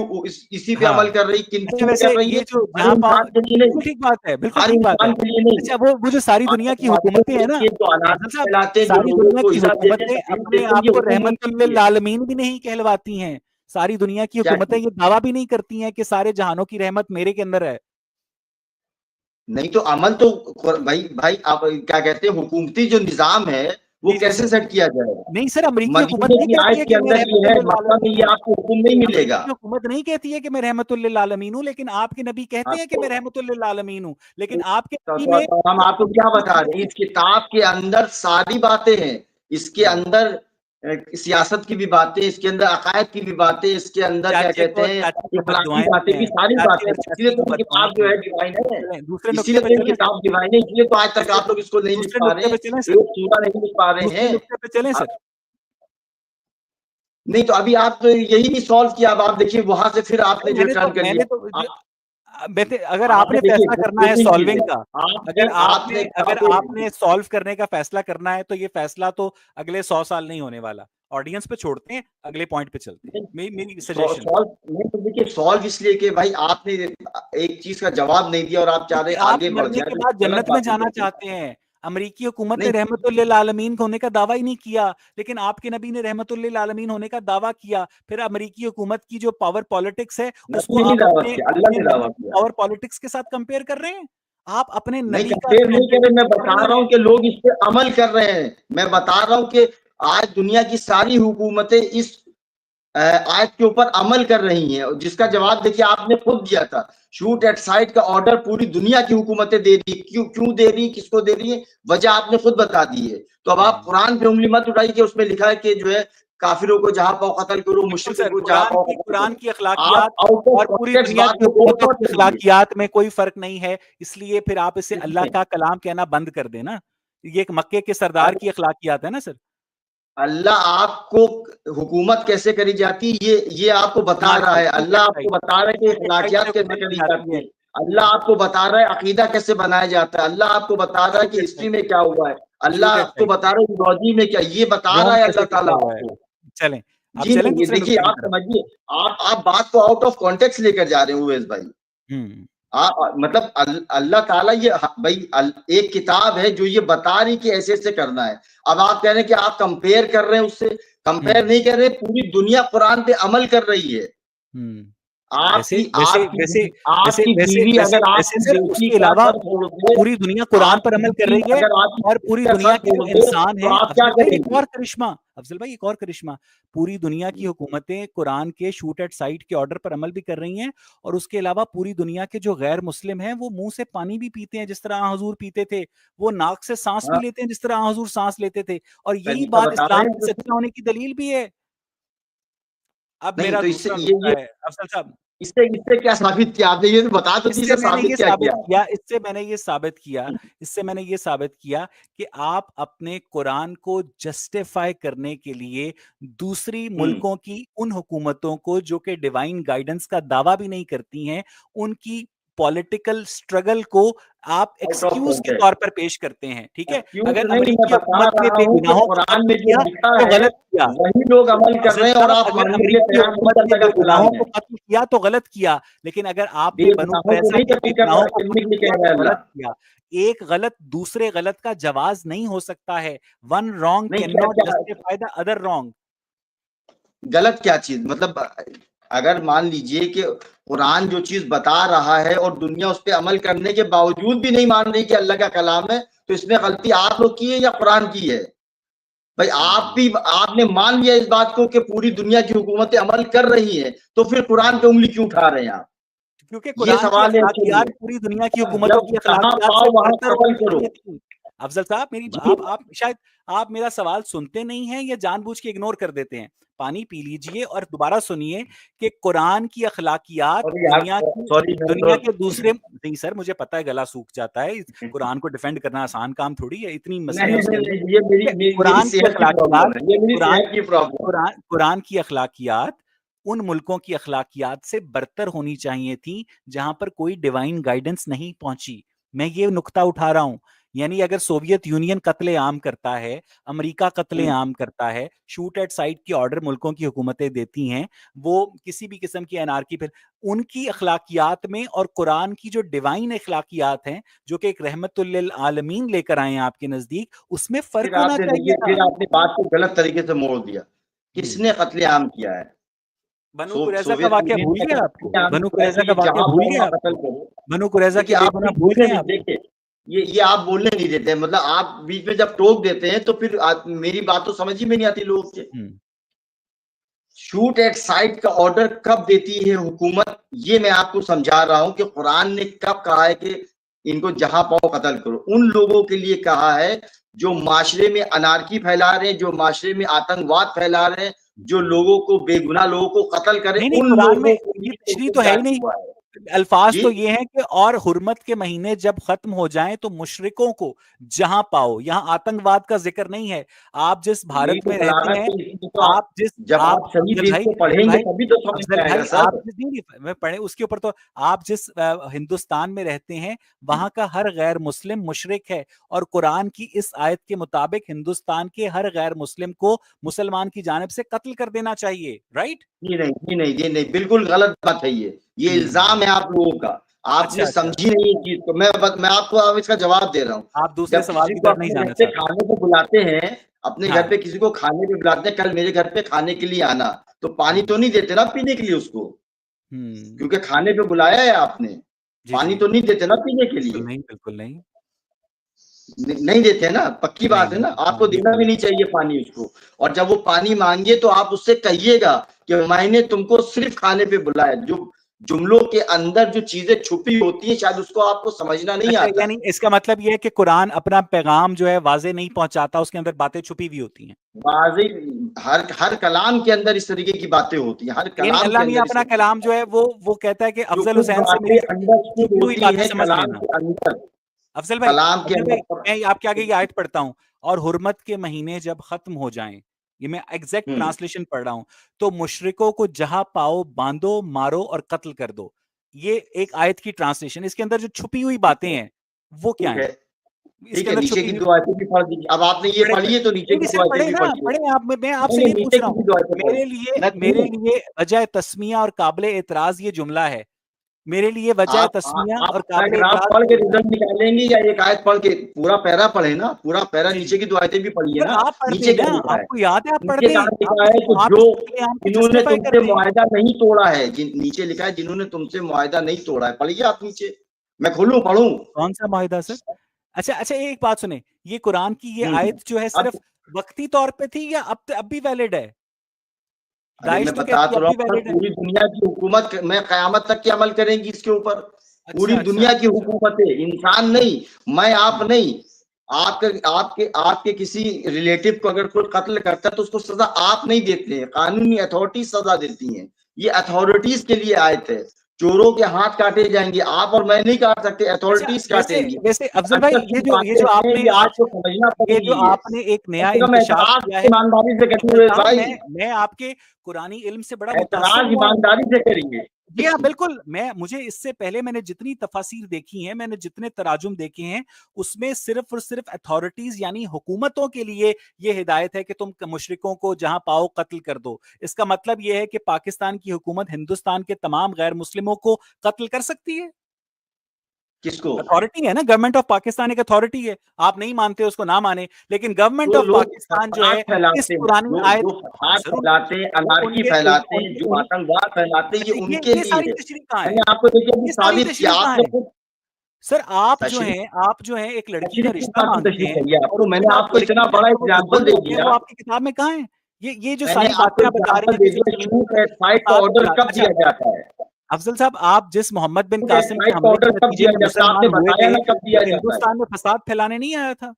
इसी पे हाँ। अमल कर रही, अच्छा किन पे वैसे कर रही ये है? जो हर जहाँ पाओ इंसान के लिए बिल्कुल नहीं, ठीक बात है, बिल्कुल हर ठीक बात है। इंसान के लिए नहीं। अच्छा वो जो सारी दुनिया की आतंकवादियों हुकूमतें को हैं ना, देखिए जो अफ़ज़ल अनार्की साहब फैलाते हैं, जो सारी लोगों दुनिया को की इज़्ज़त देते हैं, हुकूमतें तकलीफ अपने देते हैं, आप ये को हुकूमत रहमतुल की लिल है। आलमीन भी नहीं कहलवाती हैं। सारी दुनिया की क्या हुकूमतें चीज़? ये दावा भी नहीं करती हैं कि सारे जहानों की रहमत मेरे के अंदर है। नहीं तो अमल तो भाई भाई आप क्या कहते हैं हुकूमती जो निज़ाम है, वो जी, जी कैसे सर। सेट किया जाएगा? नहीं सर, अमरीकी हुकूमत मदीने नहीं की कहती आयत है के कि मैं अंदर ये रहमतुल है, लिल मक्का में आलमीन ये हूँ। आपको हुक्म नहीं मिलेगा। अमरीकी हुकूमत नहीं कहती है कि मैं रहमतुल लिल आलमीन हूँ, लेकिन आपके नबी कहते हाँ, हैं कि मैं रहमतुल लिल आलमीन हूँ। लेकिन आपके तो, नबी तो, में तो हम जो आपको क्या अमरीकी बता हुकूमत रहे हैं? की इस किताब के अंदर सारी बातें हैं। इसके हुँ। अंदर सियासत की भी बातें, इसके अंदर अकायद की भी बातें, इसके अंदर क्या कहते हैं चाचे को इखलाकी बद्दुआएँ बातें भी भी, हैं, सारी चाचे बातें। और इसलिए चाची तो को ये बद्दुआएँ किताब भी जो है हैं। डिवाइन है। चलें दूसरे नुक्ते इसीलिए पे तो ये चलें सर, किताब डिवाइन है, इसलिए तो आज तक दूसरे आप लोग इसको नहीं लिख दूसरे पा रहे नुक्ते पे हैं, चलें सर, एक सूरा नहीं लिख पा रहे दूसरे हैं। नुक्ते पे चलें अ, सर। नहीं तो अभी आप तो यही नहीं सॉल्व किया। अब आप देखिए वहां से फिर आपने अरे जो टर्न कर मैंने लिया। तो जो बेहतर अगर आपने आपने देखिए फैसला करना है 2-3 सॉल्विंग चीजें का, आपने आपने कहा अगर कि आपने सॉल्व करने का फैसला करना है तो ये फैसला तो अगले 100 साल नहीं होने वाला। ऑडियंस पे छोड़ते हैं, अगले पॉइंट पे चलते हैं। मेरी सजेशन है। सॉल्व नहीं तो देखिए सॉल्व इसलिए कि भाई आपने एक चीज का जवाब नहीं दिया और आप चाह रहे क्योंकि हैं आप आगे बढ़ मरने जाए के तो बाद गलत जन्नत में बातें जाना कहते चाहते हैं। हैं। अमेरिकी हुकूमत ने नहीं रहमतुल लिल आलमीन होने का दावा ही नहीं किया, लेकिन आपके नबी ने रहमतुल लिल आलमीन होने का दावा किया। फिर अमेरिकी हुकूमत की जो पावर पॉलिटिक्स है, उसको नबी ने नहीं आप दावा अपने किया, अल्लाह अपने ने नबी दावा की किया। पावर पॉलिटिक्स के साथ कंपेयर कर रहे हैं। आप अपने नहीं नबी का कंपेयर नहीं स्टैंडर्ड कर रहे, मैं नीचे कर बता रहे रहा हैं। हूँ कि लोग इस पे अमल कर रहे हैं। मैं बता रहा हूँ कि आज दुनिया की सारी हुकूमतें इस आयत के ऊपर अमल कर रही हैं, जिसका जवाब देखिए आपने खुद दिया था। शूट एट साइट का ऑर्डर पूरी दुनिया की हुकूमतें दे रही, क्यों दे रही, किसको दे रही है, वजह आपने खुद बता दी है। तो अब आप हुँ। कुरान पे उंगली मत उठाइए कि उसमें लिखा है कि जो है काफिरों को जहां पाओ कत्ल करो, बिल्कुल मुश्रिकों सर, को जहां पाओ कत्ल कुरान करो। की आप अखलाकियात आउट ऑफ और पूरी कॉन्टेक्स्ट दुनिया बात की को तोड़ हुकूमतों मत की करिए। अखलाकियात में कोई फ़र्क नहीं है, इसलिए फिर आप इसे अल्लाह का कलाम कहना बंद कर दें ना। ये एक मक्के के सरदार की अखलाकियात है ना सर। अल्लाह आपको हुकूमत कैसे करी जाती है ये आपको बता रहा इखलाकियात है। शूट एट अल्लाह आपको साइट बता रहा है कि शूट एट साइट से इखलाकियात कैसे हुकूमत की करी जाती जाती है। है। अल्लाह आपको बता रहा है अकीदा कैसे बनाया जाता है। अल्लाह आपको बता रहा है शूट कि एट हिस्ट्री साइट में क्या हुआ है। शूट अल्लाह एट आपको साइट बता रहा है इबादी में क्या, ये बता रहा रोम है कैसे अल्लाह टिका ताला हुआ है। आपको। चलें, अब जी चलें नहीं, ये दूसरे देखिए नुक्ते की आप तरफ। समझिए, आप बात को आउट ऑफ कॉन्टेक्स्ट लेकर जा रहे हैं उवैस भाई। हुँ, मतलब अल्लाह ताला ये भाई एक किताब है जो ये बता रही कि ऐसे ऐसे करना है। अब आप कह रहे हैं कि आप कंपेयर कर रहे हैं उससे, कंपेयर हुँ, नहीं कर रहे, पूरी दुनिया कुरान पे अमल कर रही है। हुँ। वैसे आपकी वैसे आपकी वैसे बीवी वैसे आपकी वैसे बीवी वैसे अगर वैसे आपकी सर बेटी उसके का अलावा सर फोड़ दे, पूरी दुनिया कुरान पर आपकी अमल कर बीवी रही है अगर आपकी और बेटी पूरी का दुनिया सर के जो फोड़ दे, इंसान तो हैं, आप क्या अफजल भाई एक करेंगे? और करिश्मा, अफजल भाई एक और करिश्मा, पूरी दुनिया की हुकूमतें कुरान के शूट एट साइट के ऑर्डर पर अमल भी कर रही हैं और उसके अलावा पूरी दुनिया के जो गैर मुस्लिम हैं वो मुंह से पानी भी पीते हैं जिस तरह हुजूर पीते थे, वो नाक से सांस भी हाँ, लेते हैं जिस तरह हुजूर सांस लेते थे, और यही तरीका बात बता रहे इस्लाम हैं के तो। सच्चा होने की दलील भी है। अब नहीं मेरा तो इससे दूसरा ये नुक्ता है अफजल साहब, इससे इससे क्या साबित किया आपने? ये तो बता तो इससे दीजिए, मैंने साबित ये क्या साबित किया? किया इससे मैंने ये साबित किया इससे मैंने ये साबित किया कि आप अपने कुरान को जस्टिफाई करने के लिए दूसरी हम्म। मुल्कों की उन हुकूमतों को जो कि डिवाइन गाइडेंस का दावा भी नहीं करती हैं, उनकी पॉलिटिकल स्ट्रगल को आप आउट ऑफ एक्सक्यूज के कॉन्टेक्स्ट। तौर पर पेश करते हैं, ठीक है? एक्सक्यूज अगर नहीं, मैं अमेरिकी बता हुकूमत ने रहा हूँ कि बेगुनाहों को कुरान कत्ल में जो किया लिखा तो है गलत किया। वही लोग अमल कर अफजल रहे हैं, और साहब, आप अगर मानने के लिए अमेरिकी तैयार नहीं हुकूमत जब ने तक कलाम बेगुनाहों है। को कत्ल किया तो गलत किया, लेकिन अगर आपने बनु बेगुनाहों को कुरैज़ा नहीं के कत्ल कर बेगुनाहों रहा, को कितने कत्ल के लिए किया कह रहा तो है गलत अल्लाह? किया। एक गलत दूसरे गलत का जवाज नहीं हो सकता है। वन रॉन्ग नहीं, कैन क्या नॉट क्या जस्टिफाई द अदर रॉन्ग। गलत क्या चीज? मतलब अगर मान लीजिए कि कुरान जो चीज बता रहा है और दुनिया उस पर अमल करने के बावजूद भी नहीं मान रही कि अल्लाह का कलाम है, तो इसमें गलती आप लोग की है या कुरान की है? भाई आप भी, आपने मान लिया इस बात को कि पूरी दुनिया की हुकूमतें अमल कर रही हैं, तो फिर कुरान पे उंगली क्यों उठा रहे हैं आप? क्योंकि ये कुरान की सवाल है आपके अखलाकियात लिए। पूरी दुनिया की जब हुकूमतों जब की जहां अखलाकियात से पाओ वहां बरतर कत्ल होनी करो। चाहिए थी। अफजल साहब, मेरी जी। आप शायद आप मेरा सवाल सुनते नहीं हैं या जानबूझ के इग्नोर कर देते हैं। पानी पी लीजिए और दोबारा सुनिए कि कुरान की अखलाकियात सॉरी यार, सॉरी मैं दुनिया तो के दूसरे, नहीं सर मुझे पता है गला सूख जाता है, कुरान को डिफेंड करना आसान काम थोड़ी है, इतनी मसले नहीं हैं उसके नहीं अंदर। नहीं, ये ठीक है? मेरी कुरान की सेहत की अखलाकियात, प्रॉब्लम है, ये मेरी कुरान सेहत की प्रॉब्लम है। कुरान कुरान की अखलाकियात उन मुल्कों की अखलाकियात से बरतर होनी चाहिए थी जहां पर कोई डिवाइन गाइडेंस नहीं पहुंची। मैं ये नुक्ता उठा रहा हूं। यानी अगर सोवियत यूनियन कत्ले आम करता है, अमेरिका कत्ले आम करता है, शूट एट साइट की ऑर्डर मुल्कों की हुकूमतें देती हैं, वो किसी भी किस्म की अनारकी, फिर उनकी अखलाकियात में और कुरान की जो डिवाइन अखलाकियात हैं जो कि एक रहमतुल लिल आलमीन लेकर आए हैं आपके नजदीक, उसमें फर्क फिर होना आपने चाहिए देखिए, था। फिर आपने बात को गलत तरीके से मोड़ दिया। किसने कत्लेआम किया है? बनु कुरैजा का सोवियत वाकया यूनियन भूल ने गए आप? कत्लेआम बनु किया कुरैजा कि का ये वाकया जहां भूल पाओ गए वहां कत्ल आपको? करो। बनु कुरैजा के देखिए आप बेगुनाह बीच भूल बोलने गए नहीं, आपको? देखिए ये आप बोलने नहीं देते हैं, मतलब आप बीच में जब टोक देते हैं तो फिर मेरी बात तो समझ ही में नहीं आती लोगों के। शूट एट साइट का ऑर्डर कब देती है हुकूमत, ये मैं आपको समझा रहा हूं कि कुरान ने कब कहा है कि इनको जहां पाओ कत्ल करो। उन लोगों के लिए कहा है जो माशरे में अनारकी फैला रहे हैं, जो माशरे में आतंकवाद फैला रहे हैं, जो लोगों को, बेगुनाह लोगों को कत्ल करे, नहीं, नहीं, उन कुरान में लोगों के ये लिए तशरीह हुक्म तो है ही जारी नहीं। हुआ है। अल्फाज जी। तो ये हैं कि और हुर्मत के महीने जब खत्म हो जाएं तो मुशरिकों को जहां पाओ, यहां आतंकवाद का जिक्र नहीं है। आप जिस यही भारत तो में रहते बलागत हैं, है, इसमें तो आप जिस जब आप आप सही अफजल दिन भाई को अफजल पढ़ेंगे भाई तभी तो समझ में अफजल आएगा भाई आप सर। जिस, नहीं, नहीं, मैं पढ़े उसके ऊपर तो, आप जिस हिंदुस्तान में रहते हैं वहां का हर गैर मुस्लिम मुशरिक है, और कुरान की इस आयत के मुताबिक हिंदुस्तान के हर गैर मुस्लिम को मुसलमान की जानिब से कत्ल कर देना चाहिए, राइट? ये नहीं, ये नहीं, ये नहीं, बिल्कुल गलत बात है ये इल्जाम है आप लोगों का। आपने अच्छा, अच्छा, समझी नहीं ये चीज को। मैं आपको अब इसका जवाब दे रहा हूँ। आप दूसरे जब सवाल किसी की को तरफ नहीं अपने घर जाना पे चाहते? खाने को बुलाते हैं, अपने घर हाँ। पे किसी को खाने पे बुलाते हैं, कल मेरे घर पे खाने के लिए आना, तो पानी हम्म। तो नहीं देते ना पीने के लिए उसको, हम्म। क्योंकि खाने पे बुलाया है आपने। जी, पानी जी। तो नहीं देते ना पीने के बिल्कुल लिए। नहीं, बिल्कुल नहीं। नहीं देते ना, पक्की नहीं, बात है नहीं। ना, हाँ, आपको देना बिल्कुल भी नहीं। नहीं चाहिए पानी उसको। और जब वो पानी मांगे तो आप उससे कहिएगा कि मैंने तुमको सिर्फ खाने पे बुलाया। जो जुमलों के अंदर जो चीजें छुपी होती है शायद उसको आपको समझना नहीं अच्छा, आता यानी है। इसका मतलब ये है कि कुरान अपना पैगाम जो है वाज़ेह नहीं पहुँचाता, उसके अंदर बातें छुपी हुई होती हैं। वाज़ेह, हर हर कलाम के अंदर इस तरीके की बातें होती हैं, हर यानी कलाम के अल्लाह मियाँ अंदर इस अपना तरीके की कलाम जो बातें, है वो कहता है कि जो अफजल कुछ हुसैन से बातें मेरी अंडरस्टूड छुपी हुई होती बातें हैं समझ कलाम लेना। के अंदर, अफजल भाई, कलाम के अंदर पर। मैं आपके आगे ये आयत पढ़ता हूँ, और हुर्मत के महीने जब खत्म हो जाएं, ये मैं एग्जैक्ट ट्रांसलेशन पढ़ रहा हूँ, तो मुशरिकों को जहां पाओ बांधो, मारो और कत्ल कर दो। ये एक आयत की ट्रांसलेशन, इसके अंदर जो छुपी हुई बातें हैं वो क्या ठीक है, हैं? इसके ठीक है, अंदर नीचे छुपी की हुई, 2 आयतें भी पढ़ दीजिए। अब आपने ये पढ़े, पढ़ी है तो नीचे नहीं, की नहीं 2 सर आयतें पढ़े भी ना, पढ़िए। पढ़े आप, मैं नहीं, आपसे नहीं, नहीं पूछ नीचे रहा की हूँ। भी 2 आयतें पढ़ो। मैं मेरे लिए वजह तस्मिया और काबिल एतराज ये जुमला है, मेरे लिए वजह तस्मिया और काबिल पैराग्राफ पढ़ के रिजल्ट निकालेंगे या एक आयत पढ़ के? पूरा पैरा पढ़े ना, पूरा पैरा, जी, नीचे की 2 आयतें भी पढ़िए सर ना। आप पढ़ नीचे दें क्या ना, लिखा है? आपको याद है आप पढ़ नीचे दें, कहाँ लिखा है कि आप जो इस कलाम को जिन्होंने जस्टिफाई कर तुमसे दें। मुआहदा नहीं तोड़ा है, नीचे लिखा है जिन्होंने तुमसे मुआहदा नहीं तोड़ा है। पढ़िए आप नीचे, मैं खोलूं पढ़ूं? कौन सा माहिदा सर? अच्छा अच्छा, एक बात सुने, ये कुरान की ये आयत जो है अब सिर्फ वक्ती तौर पे थी या अब भी वैलिड है? अरे दाइश मैं तो बता कहती तो है अब रहा भी हूँ, वैलिड है। पूरी दुनिया की हुकूमत में कयामत तक की अमल करेंगी इसके ऊपर। पूरी अच्छा अच्छा दुनिया की अच्छा, हुकूमतें, इंसान नहीं, मैं आप नहीं, आपके आपके आपके किसी रिलेटिव को अगर कोई कत्ल करता है तो उसको सजा आप नहीं देते हैं, कानूनी अथॉरिटीज सजा देती हैं। ये अथॉरिटीज के लिए आयत है। चोरों के हाथ काटे जाएंगे, आप और मैं नहीं काट सकते, अच्छा अथॉरिटीज वैसे काटेंगी। वैसे अफजल भाई, अंतर की ये बातें जो हैं, आपने ये आज, आपको समझना ये जो पड़ेगी। आपने एक नया कम से कम इंकशाफ एतराज किया है, ईमानदारी से अफजल करिए साहब, भाई, मैं आपके कुरानी इल्म से बड़ा मुतासिर एतराज हुआ हूँ। ईमानदारी से करिए। जी हाँ, बिल्कुल। मुझे इससे पहले मैंने जितनी तफासीर देखी हैं, मैंने जितने तराजुम देखे हैं, उसमें सिर्फ और सिर्फ अथॉरिटीज यानी हुकूमतों के लिए ये हिदायत है कि तुम मुशरिकों को जहां पाओ कत्ल कर दो। इसका मतलब ये है कि पाकिस्तान की हुकूमत हिंदुस्तान के तमाम गैर मुस्लिमों को कत्ल कर सकती है। किसको? अथॉरिटी है ना, गवर्नमेंट ऑफ पाकिस्तान एक अथॉरिटी है। आप नहीं मानते, उसको ना माने, लेकिन गवर्नमेंट जो ऑफ लोग पाकिस्तान जो फसाद है इस फैलाते हैं, पुरानी जो आयत, जो हाँ फसाद सर, फैलाते हैं, अनार्की उनके फैलाते हैं, उनके जो उन, आतंकवाद फैलाते हैं, ये अच्छा उनके ये लिए सारी है। तशरीह कहाँ है? मैंने आपको देखिए अभी ये सारी साबित किया, तशरीह कहाँ आपने है? खुद सर तशरीह आप जो हैं एक लड़की का तशरीह किस रिश्ता बात की मांगते तशरीह हैं चाहिए और आपको? उसके मैंने बाद आपको लड़की इतना जो है बड़ा वो एग्जाम्पल बुलडोजर दे होते हैं, दिया, वो आपकी किताब में कहाँ है? ये जो मैंने सारी बातें आपको आप बता रहे एग्जाम्पल हैं दे कि दिया, जमीन शूट पर एट साइट का फसाद ऑर्डर फैला, कब अच्छा दिया जाता है? अफजल साहब, आप जिस मोहम्मद बिन शूट एट कासिम के साइट का हमले के ऑर्डर कब नतीजे दिया में जाता है? मुसलमान आपने हुए बताया थे, ना कब वो दिया जाता है? हिंदुस्तान में फसाद फैलाने नहीं आया था?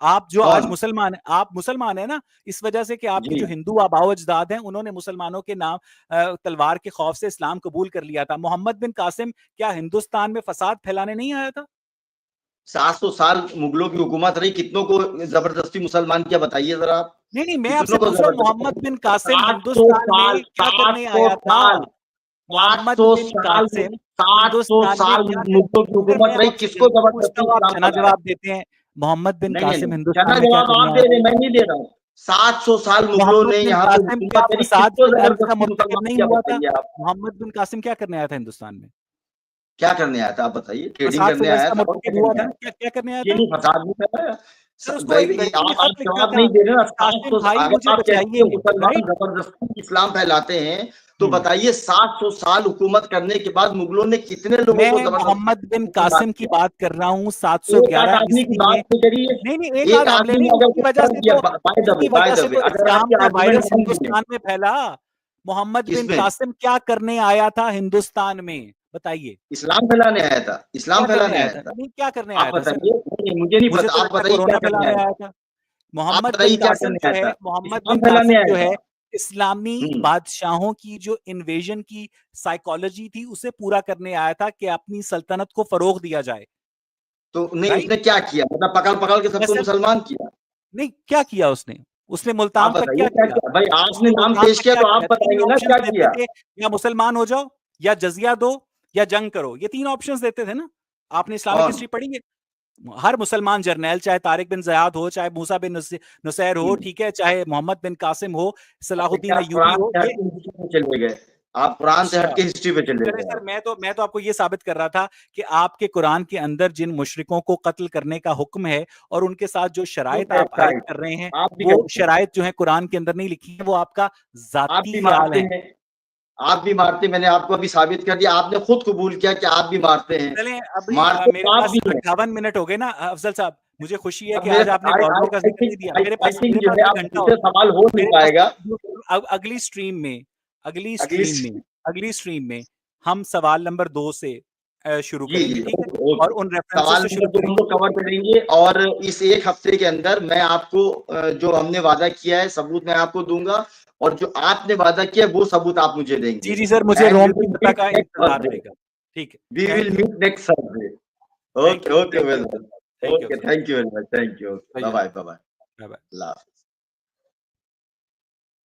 आप जो आज कौन? मुसलमान हैं, आप मुसलमान हैं ना, इस वजह से कि आपके जी, जो हिंदू आबाओ अजदाद हैं, उन्होंने मुसलमानों के नाम तलवार के खौफ से इस्लाम कबूल कर लिया था। मोहम्मद बिन कासिम क्या हिंदुस्तान में फसाद फैलाने नहीं आया था? 700 साल मुगलों की हुकूमत रही, कितनों को जबरदस्ती मुसलमान किया बताइए जरा आप? नहीं नहीं, मैं आपसे कितनों को पूछ रहा हूँ, जबरदस्ती? मोहम्मद बिन कासिम 700 हिंदुस्तान साल, में क्या करने 700 आया था? साल, मोहम्मद 700 बिन साल, कासिम 700 हिंदुस्तान में साल क्या कर, मुगलों की फिर मैं हुकूमत रही, आपसे किसको जनता पूछता जबरदस्ती हूँ, आप इस्लाम जना फैलाया? जवाब देते हैं। मोहम्मद बिन नहीं, नहीं, कासिम नहीं, जना हिंदुस्तान में क्या जवाब करने आप आया दे था? रहे, मैं नहीं दे रहा हूँ। 700 साल मुगलों मोहम्मद ने बिन यहाँ पे कासिम क्या हुकूमत करी, फसाद किसको के अर्ज का जबरदस्ती मुर्तकिब मुसलमान नहीं किया हुआ था? बताइए आप? मोहम्मद बिन कासिम क्या करने आया था हिंदुस्तान में? क्या करने आया था आप बताइए? ट्रेडिंग फसाद करने फिर अर्ज आया का था और क्या मुर्तकिब हुआ करने था आया ना, था? क्या क्या करने आया ये था? नहीं, फसाद नहीं फैलाया। सर उसको एक लड़की ने आप खत लिखा जवाब था नहीं दे रहे ना। कि कासिम 700 भाई अगर मुझे आप कहते बचाइए, हैं मुसलमान राइट? जबरदस्ती इस्लाम फैलाते हैं, तो बताइए 700 साल हुकूमत करने के बाद मुगलों ने कितने लोगों को मैं जबरदस्ती मोहम्मद बिन मुसलमान कासिम की किया? बात कर रहा हूँ, एक आध 711 आदमी की ईस्वी में। बात नहीं करिए। नहीं नहीं, एक आध एक हमले आदमी ने नहीं, अगर उसकी कुछ वजह कर से दिया, तो, उसकी बाय वजह द से वे, तो अगर इस्लाम आपके का आर्गुमेंट वायरस मान लीजिए, हिंदुस्तान में फैला। मोहम्मद बिन किसमें? कासिम क्या करने आया था हिंदुस्तान में, बताइए? इस्लाम फैलाने आया था, इस्लाम क्या करने फैलाने आया आया था? था। नहीं, क्या करने आप आया था सर? बताइए, नहीं, मुझे नहीं मुझे पता, तो आप लगता है बताइए क्या कोरोना करने फैलाने आया था? आया था। आप मोहम्मद बिन बताइए क्या कासिम करने जो आया है, था? मोहम्मद इस्लाम बिन फैलाने कासिम आया जो है, था। इस्लामी हम्म। बादशाहों की जो इन्वेजन की साइकोलॉजी थी, उसे पूरा करने आया था कि अपनी सल्तनत को फरोग दिया जाए, तो नहीं, राइट? उसने क्या किया? मतलब पकड़ पकड़ के सबको जैसे, मुसलमान किया? नहीं क्या किया उसने? उसने आप मुल्तान तक बताइए क्या क्या किया? किया भाई? आपने उसने नाम मुल्तान पेश तक किया क्या तो आप किया? 3 बताएंगे ना ऑप्शंस क्या देते किया? थे, या मुसलमान हो जाओ, या जजिया दो, या जंग करो। ये 3 ऑप्शंस देते थे ना? आपने इस्लामिक कौन? हिस्ट्री पढ़ी है? हर मुसलमान जर्नैल, चाहे तारिक बिन ज़याद हो, चाहे मूसा बिन नुसैर हो, हम्म। ठीक है, चाहे मोहम्मद बिन कासिम हो, सलाहुद्दीन क्या आप अय्यूबी कुरान हो, से ये, हट के हिस्ट्री पे चले गए? आप कुरान से हट अच्छा। के हिस्ट्री पे चले चले गए सर, आप। मैं तो आपको ये साबित कर रहा था कि आपके कुरान के अंदर जिन मुशरिकों को कत्ल करने का हुक्म है और उनके साथ जो शराइत आप आयद कर रहे हैं, आप भी वो करते हैं, शराइत जो है कुरान के अंदर नहीं लिखी है, वो आपका आप जाती भी ख्याल मारते है। हैं, आप भी मारते हैं। मैंने आपको अभी साबित कर दिया, आपने खुद कबूल किया कि आप भी मारते हैं। चलें, अभी मारते मेरे तो आप पास भी हैं। 58 मिनट हो गए ना अफजल साहब। मुझे खुशी है अब कि मेरे आज आपने आई गवर्नर का आई जिक्र नहीं दिया। थिंक मेरे आई पास थिंक मेरे जो पास है 1 अब घंटा दूसरे होता है। सवाल हो नहीं मेरे पास पाएगा। अगली स्ट्रीम में, अगली अगली स्ट्रीम में, अगली स्ट्रीम में हम सवाल नंबर 2 से शुरू जी, करेंगे, जी, ठीक है? ओके, और ओके। उन रेफरेंसेस सवाल से नंबर शुरू 2 हम करेंगे। लोग कवर करेंगे और इस 1 हफ्ते के अंदर मैं आपको जो हमने वादा किया है सबूत मैं आपको दूँगा, और जो आपने वादा किया है वो सबूत आप मुझे जी, देंगे। जी सर, मुझे एंड वी रोम की विल फतह मीट का नेक्स्ट इंतज़ार थर्सडे। रहेगा। ठीक है, we will thank you. Meet next Thursday. Thank okay, you, okay thank you well Afzal done. Sahab. Thank you okay, Afzal sahab. Thank you very much. Thank you. Bye bye bye, bye bye. Bye. अल्लाह हाफ़िज़।